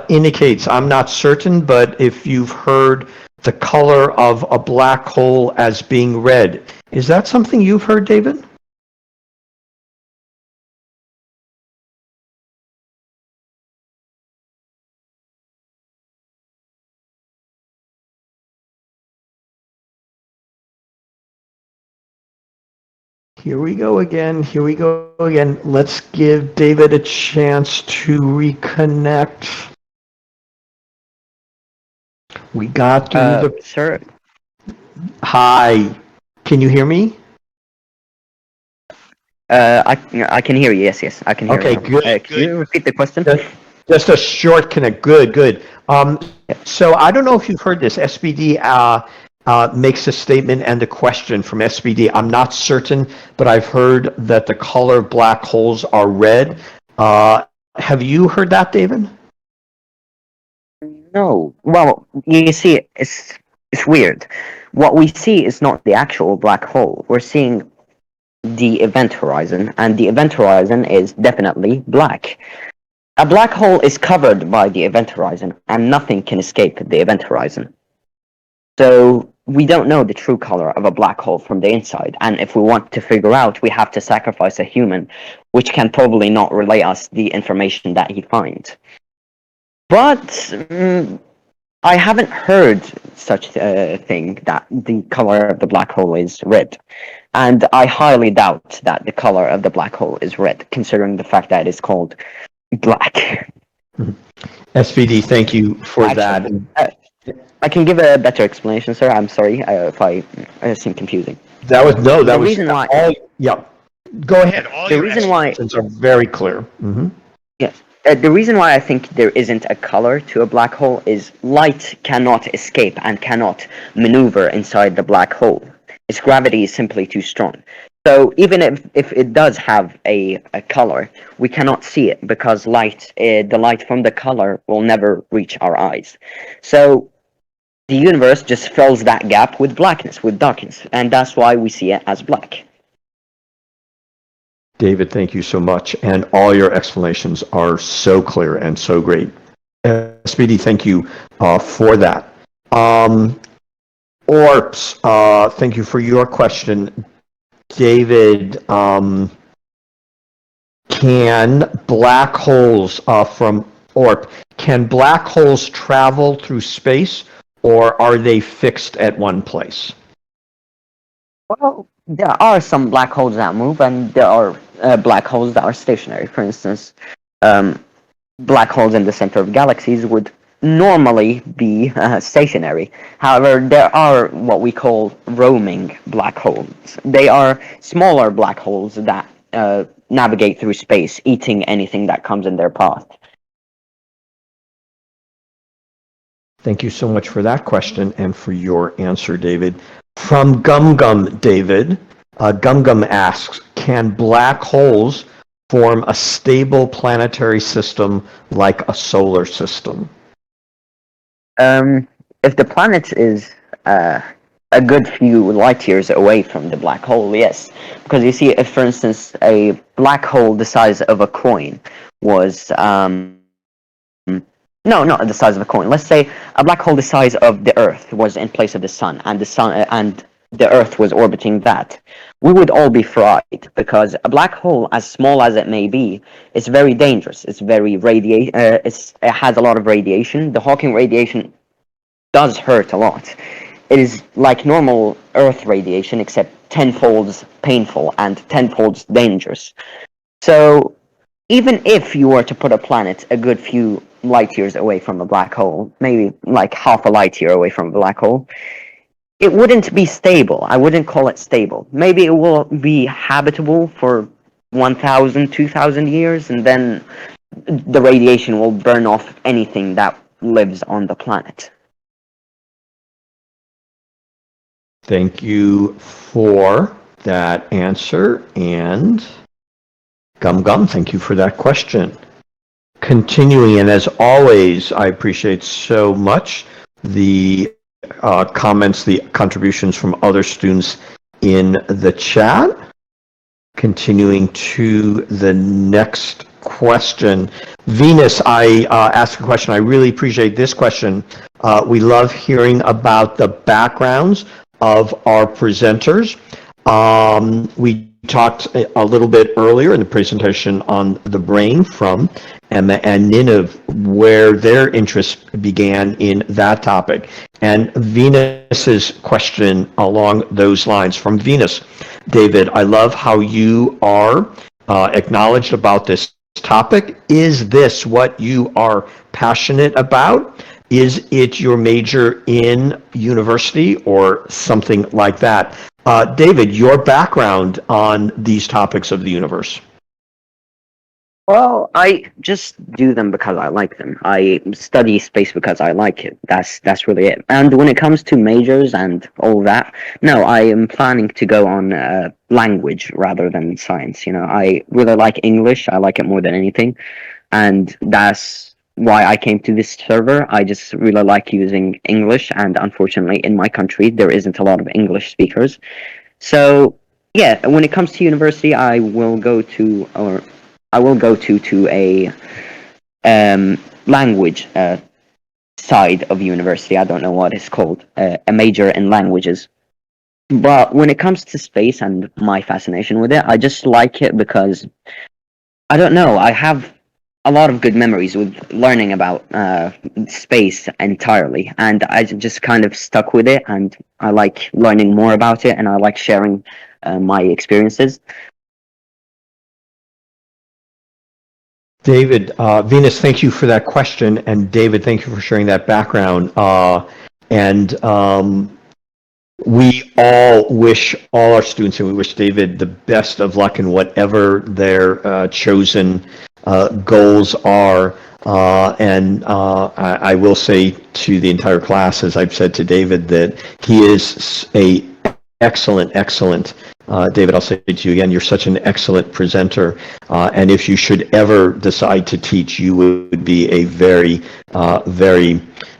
S1: indicates, I'm not certain, but if you've heard the color of a black hole as being red. Is that something you've heard, David? Here we go again. Here we go again. Let's give David a chance to reconnect. We got through the...
S2: Sir?
S1: Hi. Can you hear me?
S2: I can hear you. Yes, I can hear you.
S1: Okay, good.
S2: Can you repeat the question?
S1: Just a short connect. Good. So I don't know if you've heard this. SBD makes a statement and a question from SBD. I'm not certain, but I've heard that the color black holes are red. Have you heard that, David?
S2: No. Well, you see, it's weird. What we see is not the actual black hole. We're seeing the event horizon, and the event horizon is definitely black. A black hole is covered by the event horizon, and nothing can escape the event horizon. So we don't know the true color of a black hole from the inside, and if we want to figure out, we have to sacrifice a human, which can probably not relay us the information that he finds. But I haven't heard such a thing, that the color of the black hole is red. And I highly doubt that the color of the black hole is red, considering the fact that it's called black.
S1: SVD, thank you for that.
S2: I can give a better explanation, sir. I'm sorry if I seem confusing.
S1: That was
S2: reason why.
S1: Yeah, go ahead. All
S2: the reason why
S1: are very clear. Mm-hmm.
S2: Yes. The reason why I think there isn't a color to a black hole is light cannot escape and cannot maneuver inside the black hole. Its gravity is simply too strong. So even if it does have a color, we cannot see it because the light from the color will never reach our eyes. So the universe just fills that gap with blackness, with darkness, and that's why we see it as black.
S1: David, thank you so much, and all your explanations are so clear and so great. SBD, thank you for that. Orps, thank you for your question. David, can black holes from Orp, can black holes travel through space, or are they fixed at one place?
S2: Well, there are some black holes that move, and there are black holes that are stationary. For instance, black holes in the center of galaxies would normally be stationary. However, there are what we call roaming black holes. They are smaller black holes that navigate through space, eating anything that comes in their path.
S1: Thank you so much for that question and for your answer, David. From Gum Gum, David, Gum Gum asks, can black holes form a stable planetary system like a solar system?
S2: If the planet is a good few light years away from the black hole, yes. Because you see, if for instance a black hole the size of a coin was no, not the size of a coin. Let's say a black hole the size of the Earth was in place of the sun, and the Earth was orbiting that. We would all be fried because a black hole, as small as it may be, is very dangerous. It's very it has a lot of radiation. The Hawking radiation does hurt a lot. It is like normal Earth radiation, except tenfold painful and tenfold dangerous. So even if you were to put a planet a good few light years away from a black hole, maybe like half a light year away from a black hole, it wouldn't be stable. I wouldn't call it stable. Maybe it will be habitable for 1,000, 2,000 years, and then the radiation will burn off anything that lives on the planet.
S1: Thank you for that answer, and Gum, thank you for that question. Continuing, and as always, I appreciate so much the comments, the contributions from other students in the chat. Continuing to the next question. Venus, I asked a question. I really appreciate this question. We love hearing about the backgrounds of our presenters. We talked a little bit earlier in the presentation on the brain from Emma and Ninav, where their interest began in that topic. And Venus's question along those lines from Venus. David, I love how you are acknowledged about this topic. Is this what you are passionate about? Is it your major in university or something like that? David, your background on these topics of the universe.
S2: Well, I just do them because I like them. I study space because I like it. That's really it. And when it comes to majors and all that, no, I am planning to go on language rather than science. You know, I really like English. I like it more than anything, and that's why I came to this server. I just really like using English, and unfortunately, in my country, there isn't a lot of English speakers. So, yeah, when it comes to university, I will go to a language side of university. I don't know what it's called, a major in languages. But when it comes to space and my fascination with it, I just like it because, I don't know, I have a lot of good memories with learning about space entirely, and I just kind of stuck with it, and I like learning more about it, and I like sharing my experiences.
S1: David, Venus, thank you for that question, and David, thank you for sharing that background. We all wish all our students, and we wish David the best of luck in whatever their chosen goals are. I will say to the entire class, as I've said to David, that he is a excellent David, I'll say to you again, you're such an excellent presenter, and if you should ever decide to teach, you would be a very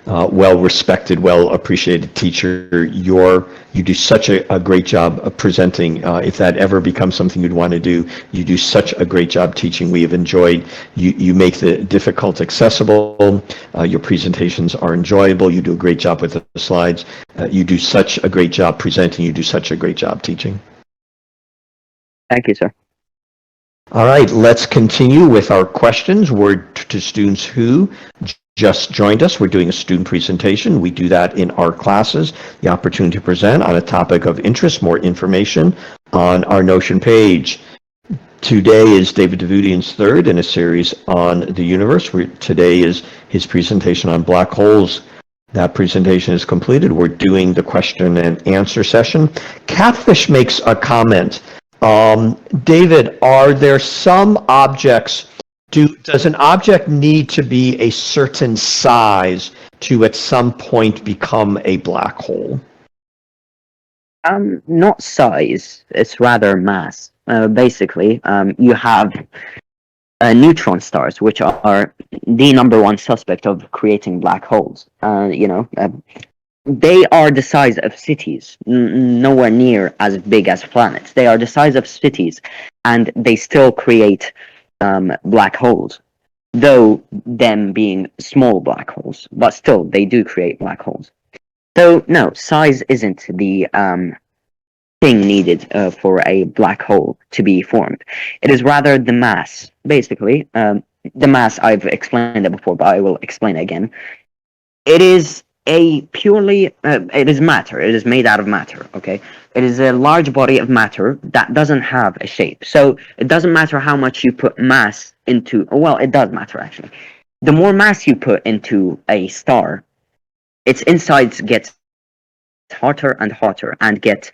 S1: well-respected, well-appreciated teacher. You do such a great job of presenting. If that ever becomes something you'd want to do, you do such a great job teaching. We have enjoyed, you make the difficult accessible. Your presentations are enjoyable. You do a great job with the slides. You do such a great job presenting. You do such a great job teaching.
S2: Thank you, sir.
S1: All right, let's continue with our questions. We're to students who just joined us. We're doing a student presentation. We do that in our classes, the opportunity to present on a topic of interest, more information on our Notion page. Today is David Davidian's third in a series on the universe. Today is his presentation on black holes. That presentation is completed. We're doing the question and answer session. Catfish makes a comment. David, are there some objects, does an object need to be a certain size to at some point become a black hole?
S2: Not size, it's rather mass. Basically, you have neutron stars, which are the number one suspect of creating black holes. They are the size of cities, nowhere near as big as planets. They are the size of cities, and they still create black holes, though them being small black holes, but still they do create black holes. So no, size isn't the thing needed for a black hole to be formed. It is rather the mass. Basically, the mass, I've explained it before, but I will explain it again. It is a purely, it is matter. It is made out of matter, okay? It is a large body of matter that doesn't have a shape. So it doesn't matter how much you put mass into, well, it does matter actually. The more mass you put into a star, its insides get hotter and hotter and get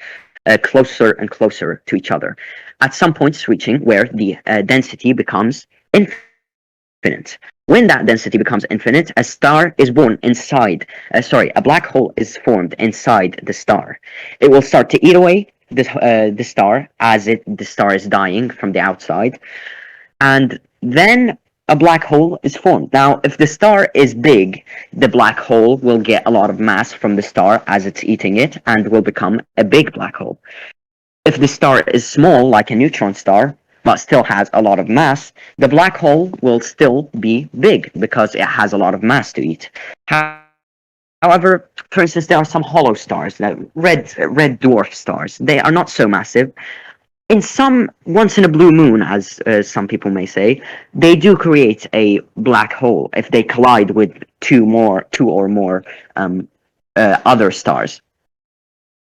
S2: closer and closer to each other. At some points reaching where the density becomes infinite. When that density becomes infinite, a star is born inside, a black hole is formed inside the star. It will start to eat away the star as the star is dying from the outside, and then a black hole is formed. Now, if the star is big, the black hole will get a lot of mass from the star as it's eating it and will become a big black hole. If the star is small, like a neutron star, but still has a lot of mass, the black hole will still be big because it has a lot of mass to eat. However, for instance, there are some hollow stars, red dwarf stars. They are not so massive. In some, once in a blue moon, as some people may say, they do create a black hole if they collide with two or more other stars.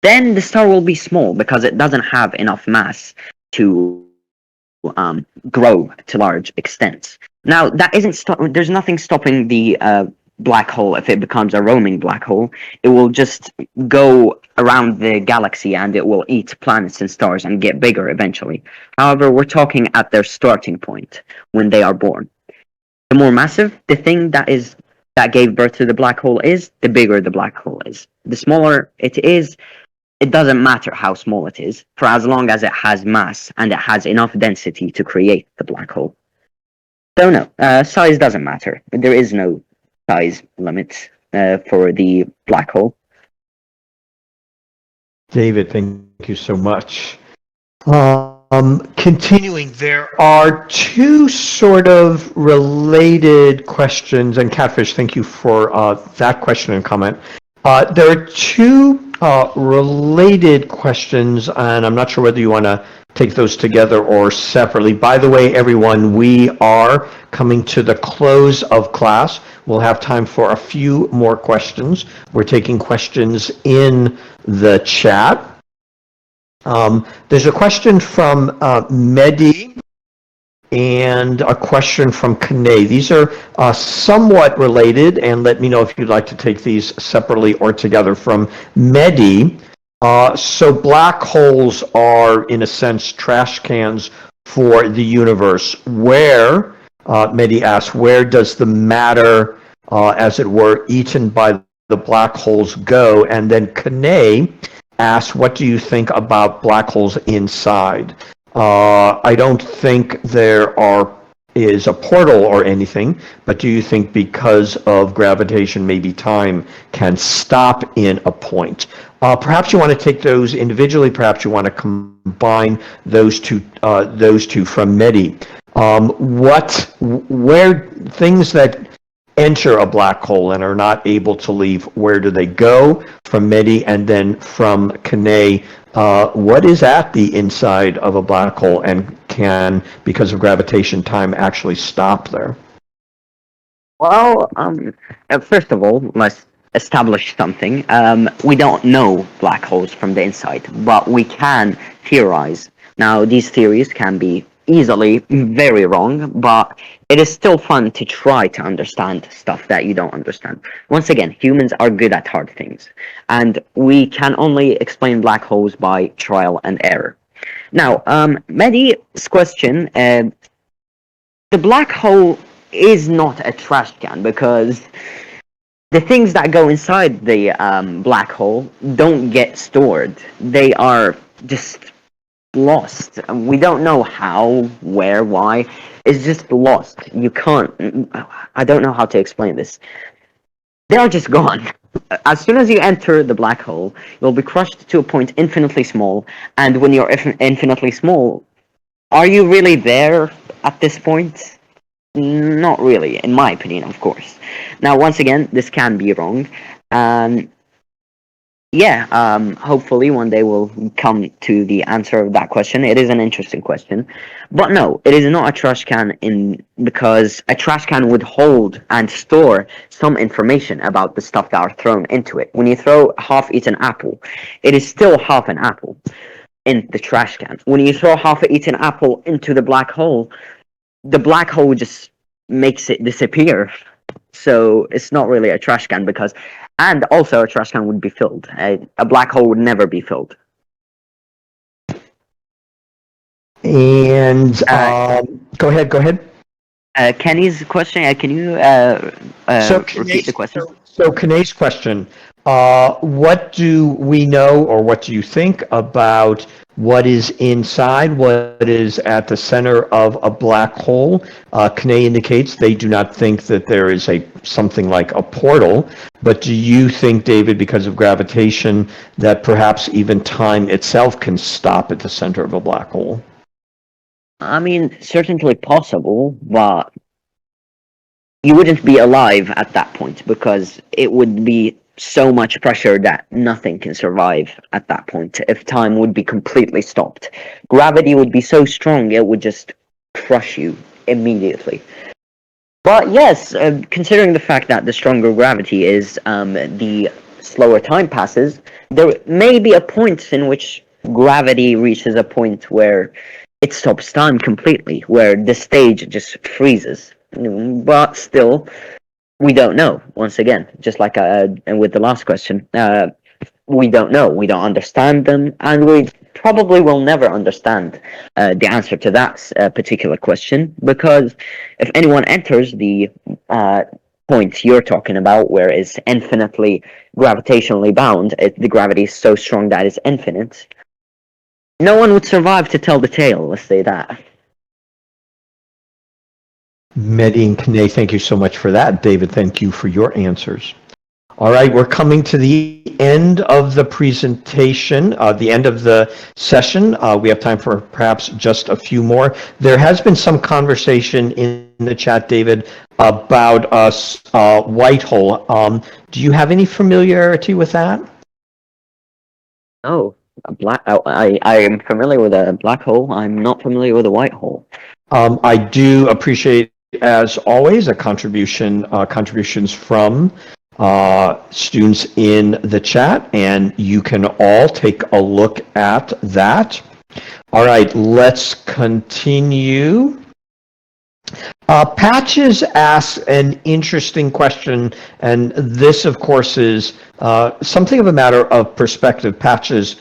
S2: Then the star will be small because it doesn't have enough mass to grow to large extents. Now, that isn't there's nothing stopping the black hole. If it becomes a roaming black hole, it will just go around the galaxy and it will eat planets and stars and get bigger eventually. However, we're talking at their starting point when they are born. The more massive the thing that gave birth to the black hole is, the bigger the black hole is. The smaller it is, it doesn't matter how small it is, for as long as it has mass and it has enough density to create the black hole. So no, size doesn't matter. There is no size limit for the black hole.
S1: David, thank you so much. Continuing, there are two sort of related questions, and Catfish, thank you for that question and comment. There are two related questions, and I'm not sure whether you want to take those together or separately. By the way, everyone, we are coming to the close of class. We'll have time for a few more questions. We're taking questions in the chat. There's a question from Mehdi and a question from Kane. These are somewhat related, and let me know if you'd like to take these separately or together. From Mehdi, so black holes are, in a sense, trash cans for the universe. Where, Mehdi asks, where does the matter, as it were, eaten by the black holes go? And then Kane asks, what do you think about black holes inside? I don't think there is a portal or anything, but do you think because of gravitation, maybe time can stop in a point? Perhaps you want to take those individually. Perhaps you want to combine those two from Mehdi. Where things that enter a black hole and are not able to leave, where do they go? From Mehdi, and then from Kane, what is at the inside of a black hole, and can, because of gravitation, time actually stop there?
S2: Well, first of all, let's establish something. We don't know black holes from the inside, but we can theorize. Now, these theories can be easily very wrong, but it is still fun to try to understand stuff that you don't understand. Once again, humans are good at hard things, and we can only explain black holes by trial and error. Now, Mehdi's question, the black hole is not a trash can, because the things that go inside the black hole don't get stored. They are just lost. We don't know how, where, why. It's just lost. You can't. I don't know how to explain this. They are just gone. As soon as you enter the black hole, you'll be crushed to a point infinitely small. And when you're infinitely small, are you really there at this point? Not really, in my opinion, of course. Now, once again, this can be wrong. Hopefully one day we'll come to the answer of that question. It is an interesting question. But no, it is not a trash can because a trash can would hold and store some information about the stuff that are thrown into it. When you throw a half-eaten apple, it is still half an apple in the trash can. When you throw half-eaten apple into the black hole just makes it disappear. So it's not really a trash can and also a trash can would be filled. A black hole would never be filled.
S1: And go ahead.
S2: Kenny's question. Can you repeat the question?
S1: So Kanae's question, what do we know or what do you think about what is inside, what is at the center of a black hole? Kanae indicates they do not think that there is something like a portal, but do you think, David, because of gravitation, that perhaps even time itself can stop at the center of a black hole?
S2: I mean, certainly possible, but you wouldn't be alive at that point because it would be so much pressure that nothing can survive at that point if time would be completely stopped. Gravity would be so strong it would just crush you immediately. But yes, considering the fact that the stronger gravity is, the slower time passes, there may be a point in which gravity reaches a point where it stops time completely, where the stage just freezes. But still, we don't know. Once again, just like and with the last question, we don't know. We don't understand them, and we probably will never understand the answer to that particular question, because if anyone enters the point you're talking about, where it's infinitely gravitationally bound, the gravity is so strong that it's infinite, no one would survive to tell the tale, let's say that.
S1: Mehdi and Kanae, thank you so much for that. David, thank you for your answers. All right, we're coming to the end of the presentation, the end of the session. We have time for perhaps just a few more. There has been some conversation in the chat, David, about a white hole. Do you have any familiarity with that?
S2: Oh, I am familiar with a black hole. I'm not familiar with a white hole.
S1: I do appreciate, as always, contributions from students in the chat, and you can all take a look at that. All right, let's continue. Patches asks an interesting question, and this, of course, is something of a matter of perspective. Patches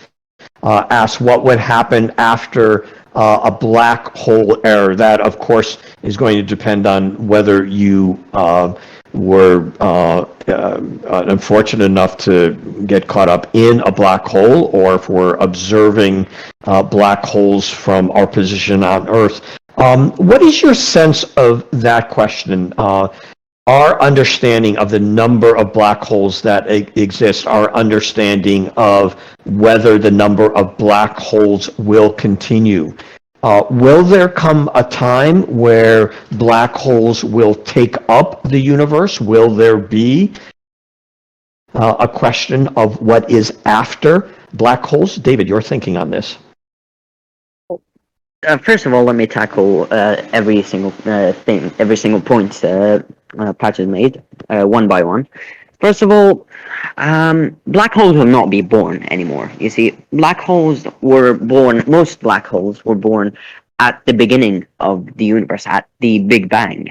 S1: asks what would happen after a black hole error. That, of course, is going to depend on whether you were unfortunate enough to get caught up in a black hole, or if we're observing black holes from our position on Earth. What is your sense of that question? Our understanding of the number of black holes that exist, our understanding of whether the number of black holes will continue. Will there come a time where black holes will take up the universe? Will there be a question of what is after black holes? David, your thinking on this.
S2: First of all, let me tackle every single point Patches made, one by one. First of all, black holes will not be born anymore. You see, most black holes were born at the beginning of the universe, at the Big Bang.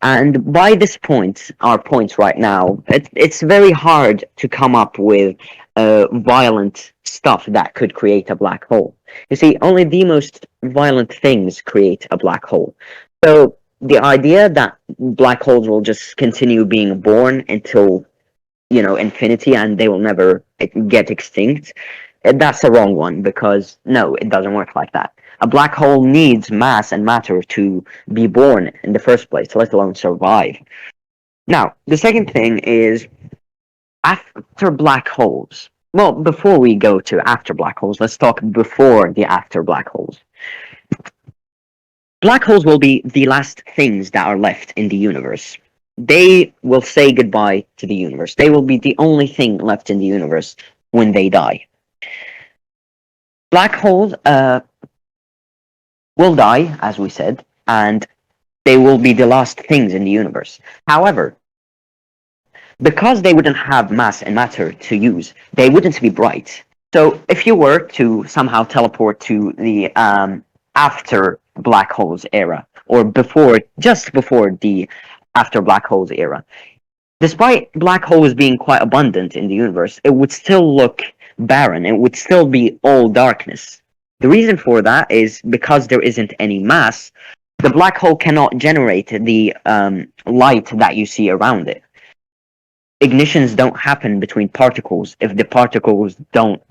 S2: And by this point, our point right now, it's very hard to come up with violent stuff that could create a black hole. You see, only the most violent things create a black hole. So the idea that black holes will just continue being born until, infinity, and they will never get extinct, That's a wrong one, because no, it doesn't work like that. A black hole needs mass and matter to be born in the first place, let alone survive. Now, the second thing is after black holes. Well, before we go to after black holes, let's talk before the after black holes. Black holes will be the last things that are left in the universe. They will say goodbye to the universe. They will be the only thing left in the universe when they die. Black holes will die, as we said, and they will be the last things in the universe. However, because they wouldn't have mass and matter to use, they wouldn't be bright. So if you were to somehow teleport to the after black holes era, or just before the after black holes era, despite black holes being quite abundant in the universe, it would still look barren. It would still be all darkness. The reason for that is because there isn't any mass. The black hole cannot generate the light that you see around it. Ignitions don't happen between particles if the particles don't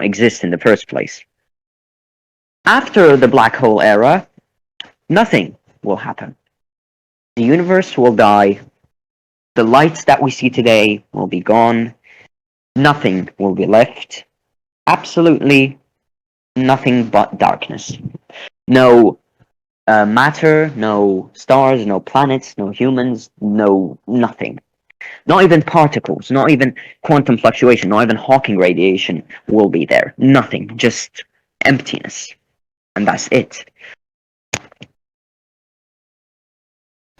S2: exist in the first place. After the black hole era, nothing will happen. The universe will die. The lights that we see today will be gone. Nothing will be left. Absolutely nothing but darkness. No matter, no stars, no planets, no humans, no nothing. Not even particles, not even quantum fluctuation, not even Hawking radiation will be there. Nothing, just emptiness. And that's it.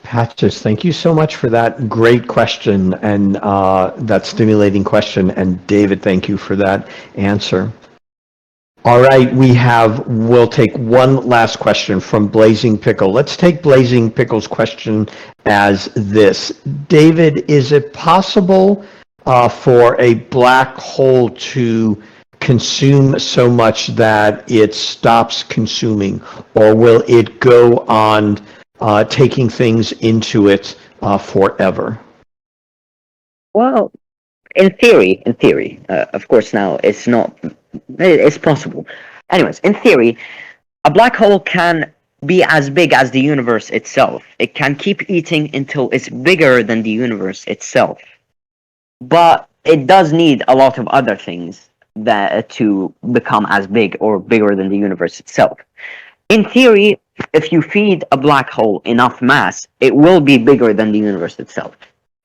S1: Patches, thank you so much for that great question and that stimulating question. And David, thank you for that answer. All right, we'll take one last question from Blazing Pickle. Let's take Blazing Pickle's question as this. David, is it possible for a black hole to consume so much that it stops consuming, or will it go on taking things into it forever?
S2: Well, in theory, of course, now it's possible. Anyways, in theory, a black hole can be as big as the universe itself. It can keep eating until it's bigger than the universe itself. But it does need a lot of other things to become as big or bigger than the universe itself. In theory, if you feed a black hole enough mass, it will be bigger than the universe itself.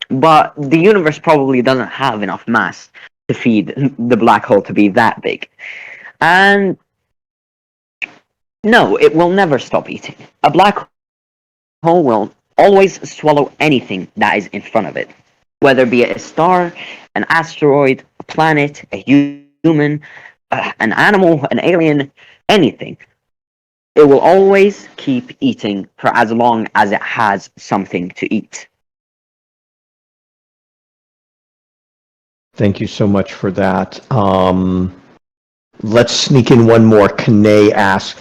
S2: But the universe probably doesn't have enough mass to feed the black hole to be that big. And no, it will never stop eating. A black hole will always swallow anything that is in front of it, whether it be a star, an asteroid, a planet, a human, an animal, an alien, anything. It will always keep eating for as long as it has something to eat.
S1: Thank you so much for that. Let's sneak in one more. Kane asks,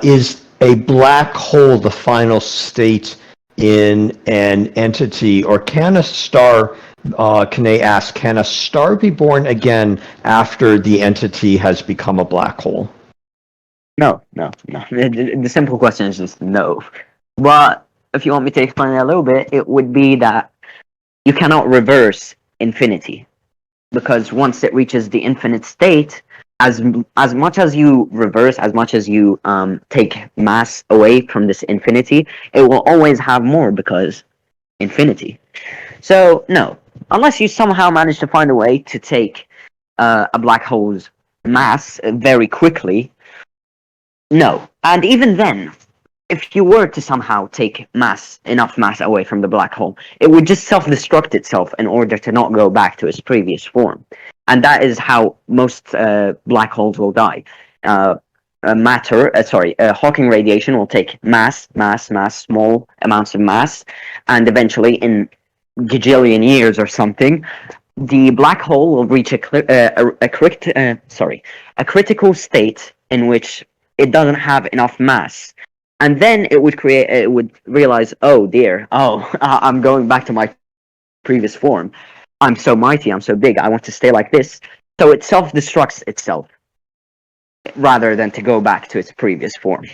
S1: is a black hole the final state in an entity, or can a star, Kane asks, can a star be born again after the entity has become a black hole?
S2: No. The simple question is just no. But if you want me to explain it a little bit, it would be that you cannot reverse infinity. Because once it reaches the infinite state, as much as you reverse, as much as you take mass away from this infinity, it will always have more, because infinity. So no, unless you somehow manage to find a way to take a black hole's mass very quickly, no. And even then, if you were to somehow take enough mass away from the black hole, it would just self-destruct itself in order to not go back to its previous form. And that is how most black holes will die. Hawking radiation will take mass, small amounts of mass, and eventually, in gajillion years or something, the black hole will reach a critical state in which it doesn't have enough mass. And then it would realize, oh dear, I'm going back to my previous form. I'm so mighty, I'm so big, I want to stay like this. So it self-destructs itself rather than to go back to its previous form.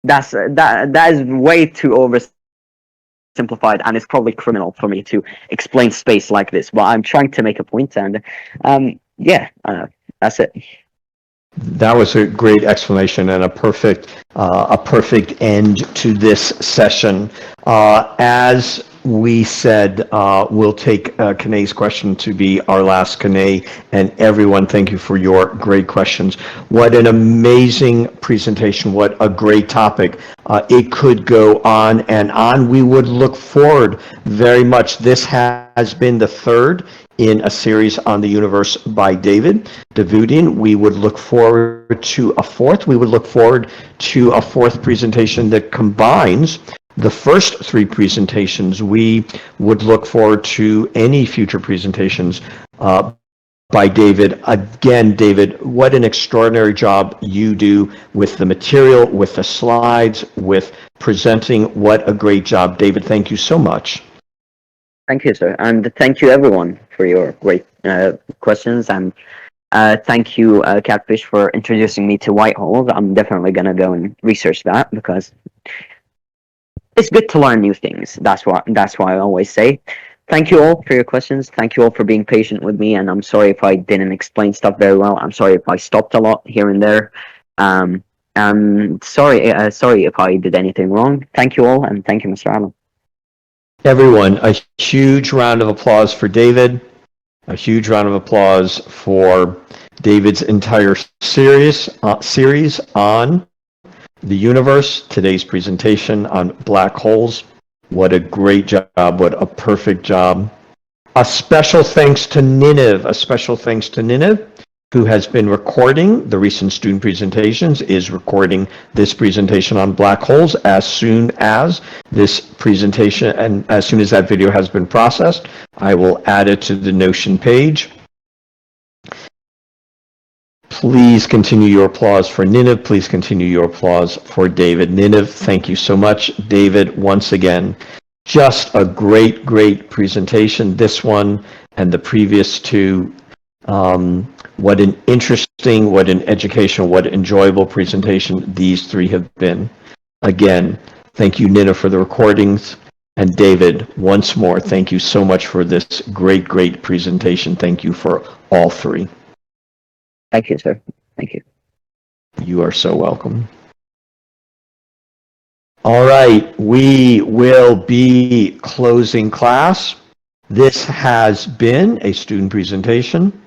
S2: That is way too oversimplified, and it's probably criminal for me to explain space like this. But I'm trying to make a point, and that's it.
S1: That was a great explanation and a perfect end to this session. As we said, we'll take Kanae's question to be our last. Kanae and everyone, thank you for your great questions. What an amazing presentation. What a great topic. It could go on and on. We would look forward very much. This has been the third in a series on the universe by David Davidian. We would look forward to a fourth. We would look forward to a fourth presentation that combines the first three presentations. We would look forward to any future presentations by David. Again, David, what an extraordinary job you do with the material, with the slides, with presenting. What a great job, David. Thank you so much.
S2: Thank you, sir, and thank you everyone for your great questions, and thank you, Catfish, for introducing me to white holes. I'm definitely gonna go and research that because it's good to learn new things. That's why I always say. Thank you all for your questions. Thank you all for being patient with me, and I'm sorry if I didn't explain stuff very well. I'm sorry if I stopped a lot here and there. And sorry if I did anything wrong. Thank you all, and thank you, Mr. Allen.
S1: Everyone, a huge round of applause for David. A huge round of applause for David's entire series on the universe. Today's presentation on black holes. What a great job. What a perfect job. A special thanks to Ninive. Who has been recording the recent student presentations, is recording this presentation on black holes. As soon as this presentation and as soon as that video has been processed, I will add it to the Notion page. Please continue your applause for Ninive. Please continue your applause for David. Ninive, thank you so much. David, once again, just a great, great presentation. This one and the previous two. What an interesting, what an educational, what an enjoyable presentation these three have been. Again, thank you, Nina, for the recordings. And David, once more, thank you so much for this great, great presentation. Thank you for all three.
S2: Thank you, sir. Thank you.
S1: You are so welcome. All right, we will be closing class. This has been a student presentation.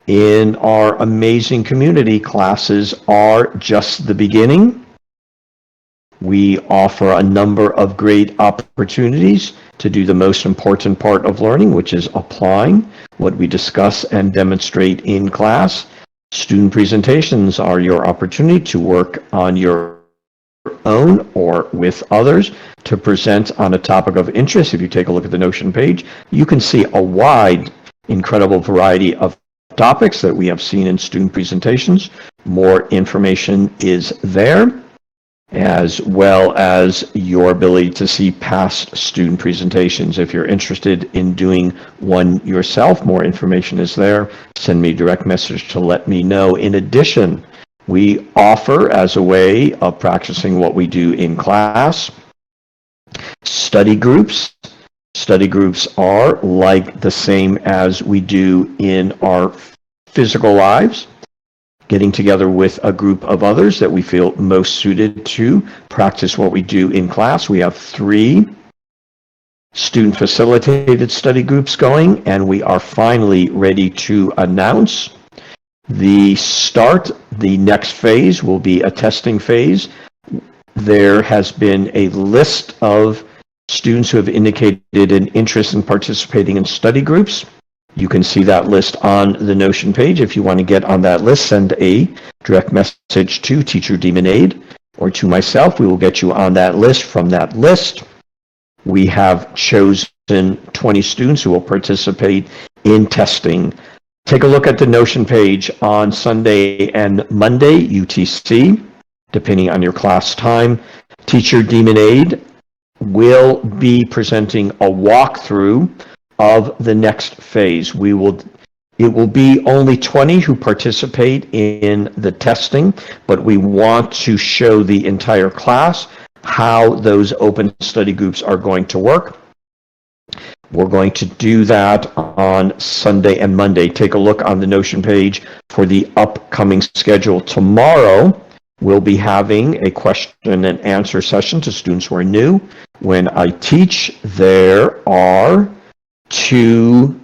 S1: In our amazing community, classes are just the beginning. We offer a number of great opportunities to do the most important part of learning, which is applying what we discuss and demonstrate in class. Student presentations are your opportunity to work on your own or with others to present on a topic of interest. If you take a look at the Notion page, you can see a wide, incredible variety of topics that we have seen in student presentations. More information is there, as well as your ability to see past student presentations. If you're interested in doing one yourself, more information is there. Send me a direct message to let me know. In addition, we offer, as a way of practicing what we do in class, study groups. Study groups are like the same as we do in our physical lives, getting together with a group of others that we feel most suited to practice what we do in class. We have 3 student facilitated study groups going, and we are finally ready to announce the start. The next phase will be a testing phase. There has been a list of students who have indicated an interest in participating in study groups. You can see that list on the Notion page. If you want to get on that list, send a direct message to Teacher Demon Aid or to myself. We will get you on that list. From that list, we have chosen 20 students who will participate in testing. Take a look at the Notion page on Sunday and Monday, UTC, depending on your class time. Teacher Demon Aid will be presenting a walkthrough of the next phase. We will It will be only 20 who participate in the testing, but we want to show the entire class how those open study groups are going to work. We're going to do that on Sunday and Monday. Take a look on the Notion page for the upcoming schedule. Tomorrow, we'll be having a question and answer session to students who are new. When I teach, there are two,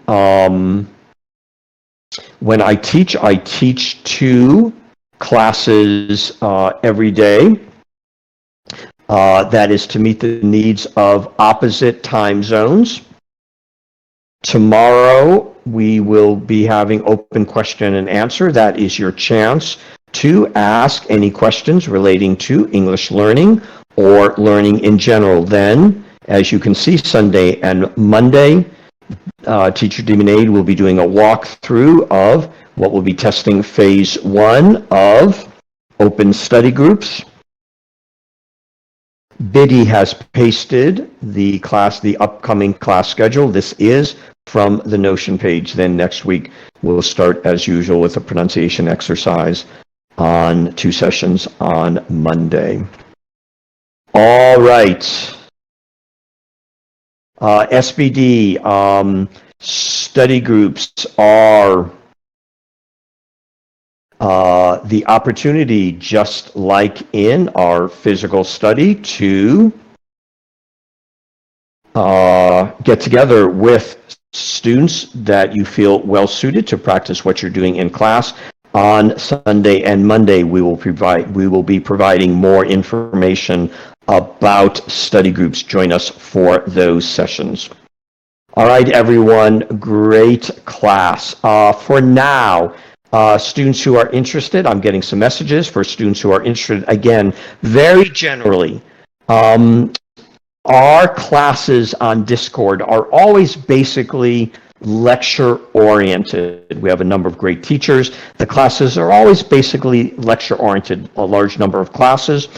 S1: when I teach two classes every day. That is to meet the needs of opposite time zones. Tomorrow, we will be having open question and answer. That is your chance to ask any questions relating to English learning or learning in general. Then, as you can see, Sunday and Monday, Teacher Demon Aid will be doing a walkthrough of what will be testing phase 1 of open study groups. Biddy has pasted the upcoming class schedule. This is from the Notion page. Then next week, we'll start as usual with a pronunciation exercise on 2 sessions on Monday. All right. SBD, study groups are the opportunity, just like in our physical study, to get together with students that you feel well suited to practice what you're doing in class. On Sunday and Monday, we will be providing more information about study groups. Join us for those sessions. All right, everyone, great class. For now, students who are interested, I'm getting some messages for students who are interested. Again, very generally, our classes on Discord are always basically lecture-oriented. We have a number of great teachers. The classes are always basically lecture-oriented, a large number of classes.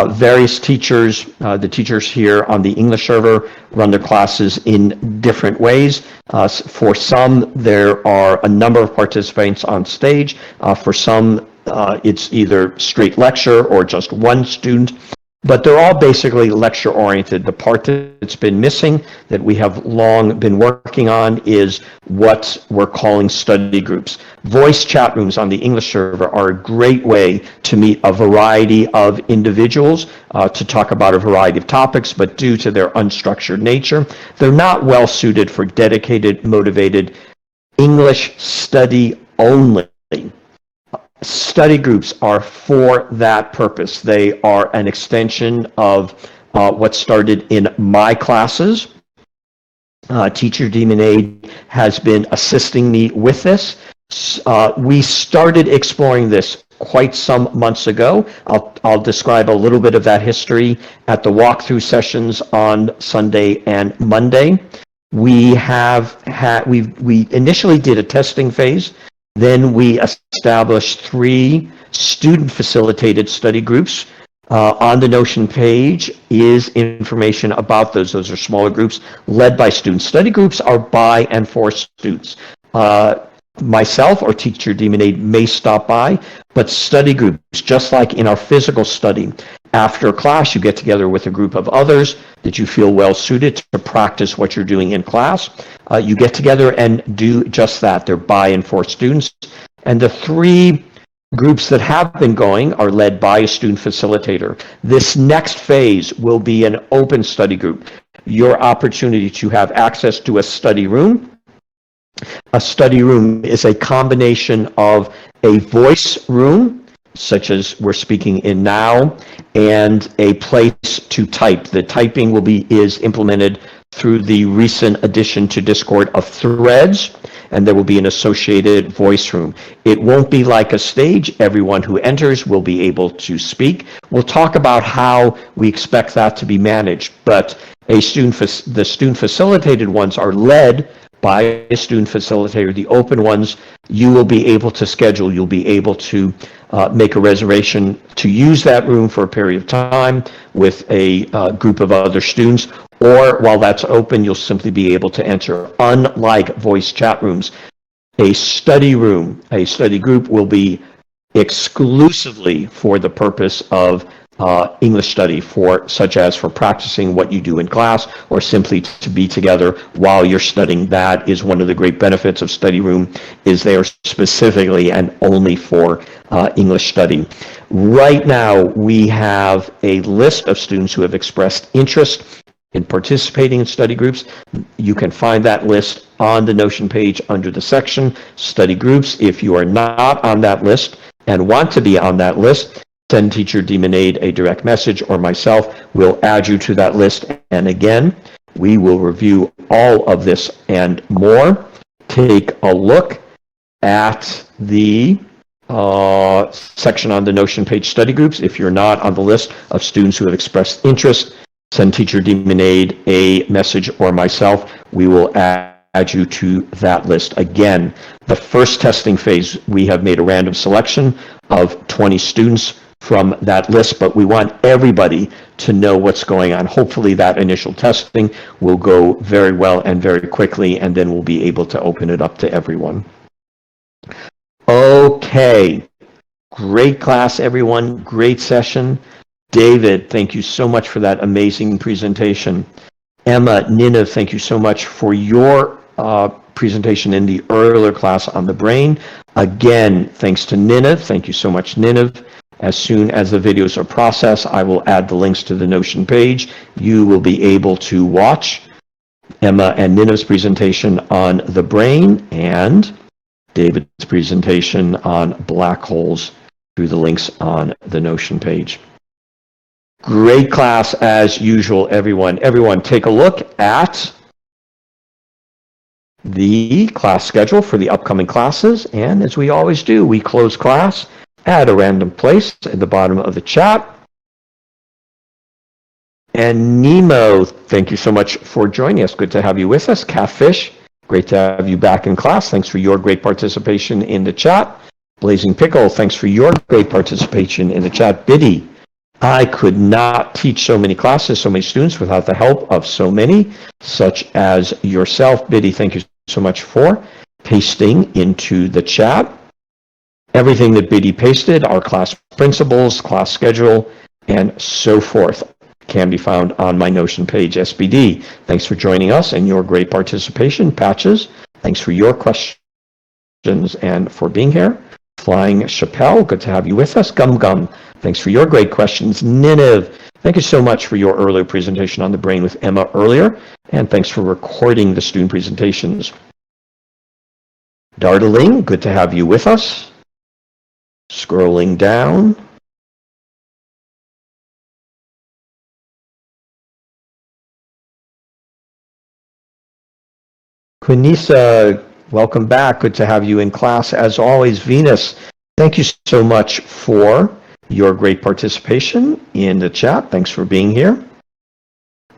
S1: Various teachers, the teachers here on the English server run their classes in different ways. For some, there are a number of participants on stage. For some, it's either straight lecture or just one student. But they're all basically lecture-oriented. The part that's been missing, that we have long been working on, is what we're calling study groups. Voice chat rooms on the English server are a great way to meet a variety of individuals to talk about a variety of topics, but due to their unstructured nature, they're not well suited for dedicated, motivated English study only. Study groups are for that purpose. They are an extension of what started in my classes. Teacher Demon Aid has been assisting me with this. We started exploring this quite some months ago. I'll describe a little bit of that history at the walkthrough sessions on Sunday and Monday. We initially did a testing phase. Then we established 3 student-facilitated study groups. On the Notion page is information about those. Those are smaller groups led by students. Study groups are by and for students. Myself or Teacher Demon Aid may stop by, but study groups, just like in our physical study, after class you get together with a group of others that you feel well suited to practice what you're doing in class. You get together and do just that. They're by and for students. And the 3 groups that have been going are led by a student facilitator. This next phase will be an open study group. Your opportunity to have access to a study room. A study room is a combination of a voice room, such as we're speaking in now, and a place to type. The typing is implemented through the recent addition to Discord of Threads, and there will be an associated voice room. It won't be like a stage. Everyone who enters will be able to speak. We'll talk about how we expect that to be managed, but the student facilitated ones are led by a student facilitator. The open ones, you will be able to schedule. You'll be able to make a reservation to use that room for a period of time with a group of other students, or while that's open, you'll simply be able to enter. Unlike voice chat rooms, a study room, a study group will be exclusively for the purpose of English study, such as for practicing what you do in class or simply to be together while you're studying. That is one of the great benefits of study room, is they are specifically and only for English study. Right now, we have a list of students who have expressed interest in participating in study groups. You can find that list on the Notion page under the section Study Groups. If you are not on that list and want to be on that list, send Teacher Demonade a direct message, or myself will add you to that list. And again, we will review all of this and more. Take a look at the section on the Notion page, Study Groups. If you're not on the list of students who have expressed interest, send Teacher Demonade a message or myself. We will add you to that list. Again, the first testing phase, we have made a random selection of 20 students from that list, but we want everybody to know what's going on. Hopefully that initial testing will go very well and very quickly, and then we'll be able to open it up to everyone. Okay, great class, everyone. Great session. David, thank you so much for that amazing presentation. Emma, Nina, thank you so much for your presentation in the earlier class on the brain. Again, thanks to Nina. Thank you so much, Nina. As soon as the videos are processed, I will add the links to the Notion page. You will be able to watch Emma and Nina's presentation on the brain and David's presentation on black holes through the links on the Notion page. Great class as usual, everyone. Everyone, take a look at the class schedule for the upcoming classes. And as we always do, we close class at a random place at the bottom of the chat. And Nemo, thank you so much for joining us. Good to have you with us. Catfish, great to have you back in class. Thanks for your great participation in the chat. Blazing Pickle, thanks for your great participation in the chat. Biddy, I could not teach so many classes, so many students without the help of so many, such as yourself. Biddy, thank you so much for pasting into the chat everything that Biddy pasted, our class principles, class schedule, and so forth, can be found on my Notion page, SBD. Thanks for joining us and your great participation. Patches, thanks for your questions and for being here. Flying Chappelle, good to have you with us. Gum Gum, thanks for your great questions. Niniv, thank you so much for your earlier presentation on the brain with Emma earlier, and thanks for recording the student presentations. Dartling, good to have you with us. Scrolling down. Quinisa, welcome back. Good to have you in class. As always, Venus, thank you so much for your great participation in the chat. Thanks for being here.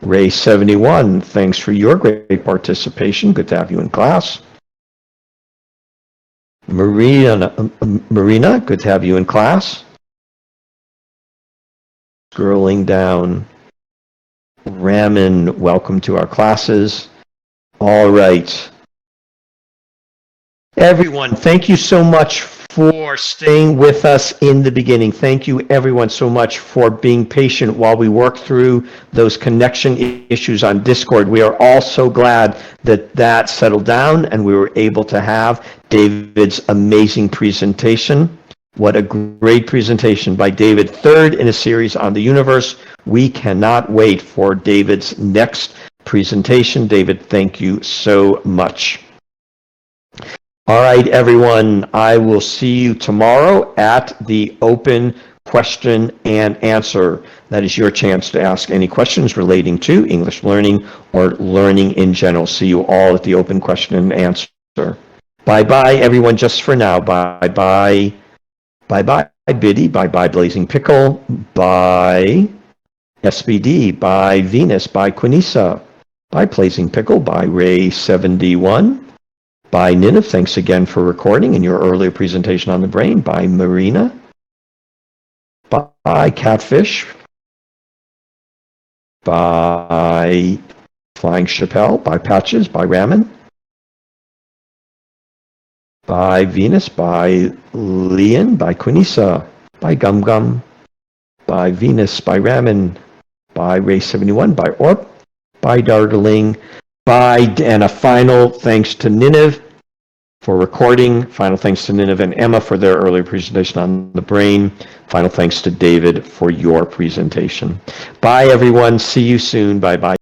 S1: Ray71, thanks for your great participation. Good to have you in class. Marina, good to have you in class. Scrolling down. Raman, welcome to our classes. All right. Everyone, thank you so much for staying with us in the beginning. Thank you, everyone, so much for being patient while we work through those connection issues on Discord. We are all so glad that that settled down and we were able to have David's amazing presentation. What a great presentation by David, third in a series on the universe. We cannot wait for David's next presentation. David, thank you so much. All right, everyone, I will see you tomorrow at the open question and answer. That is your chance to ask any questions relating to English learning or learning in general. See you all at the open question and answer. Bye-bye, everyone, just for now. Bye-bye. Bye-bye, Biddy. Bye-bye, Blazing Pickle. Bye, SBD. Bye, Venus. Bye, Quinisa. Bye, Blazing Pickle. Bye, Ray71. Bye, Niniv. Thanks again for recording in your earlier presentation on the brain. Bye, Marina. Bye, Catfish. Bye, Flying Chappelle. Bye, Patches. Bye, Ramen. by Venus, by Leon, by Quinisa, by Gum Gum, by Venus, by Raman, by Ray71, by Orp, by Dartling, and a final thanks to Ninive for recording. Final thanks to Ninive and Emma for their earlier presentation on the brain. Final thanks to David for your presentation. Bye, everyone. See you soon. Bye-bye.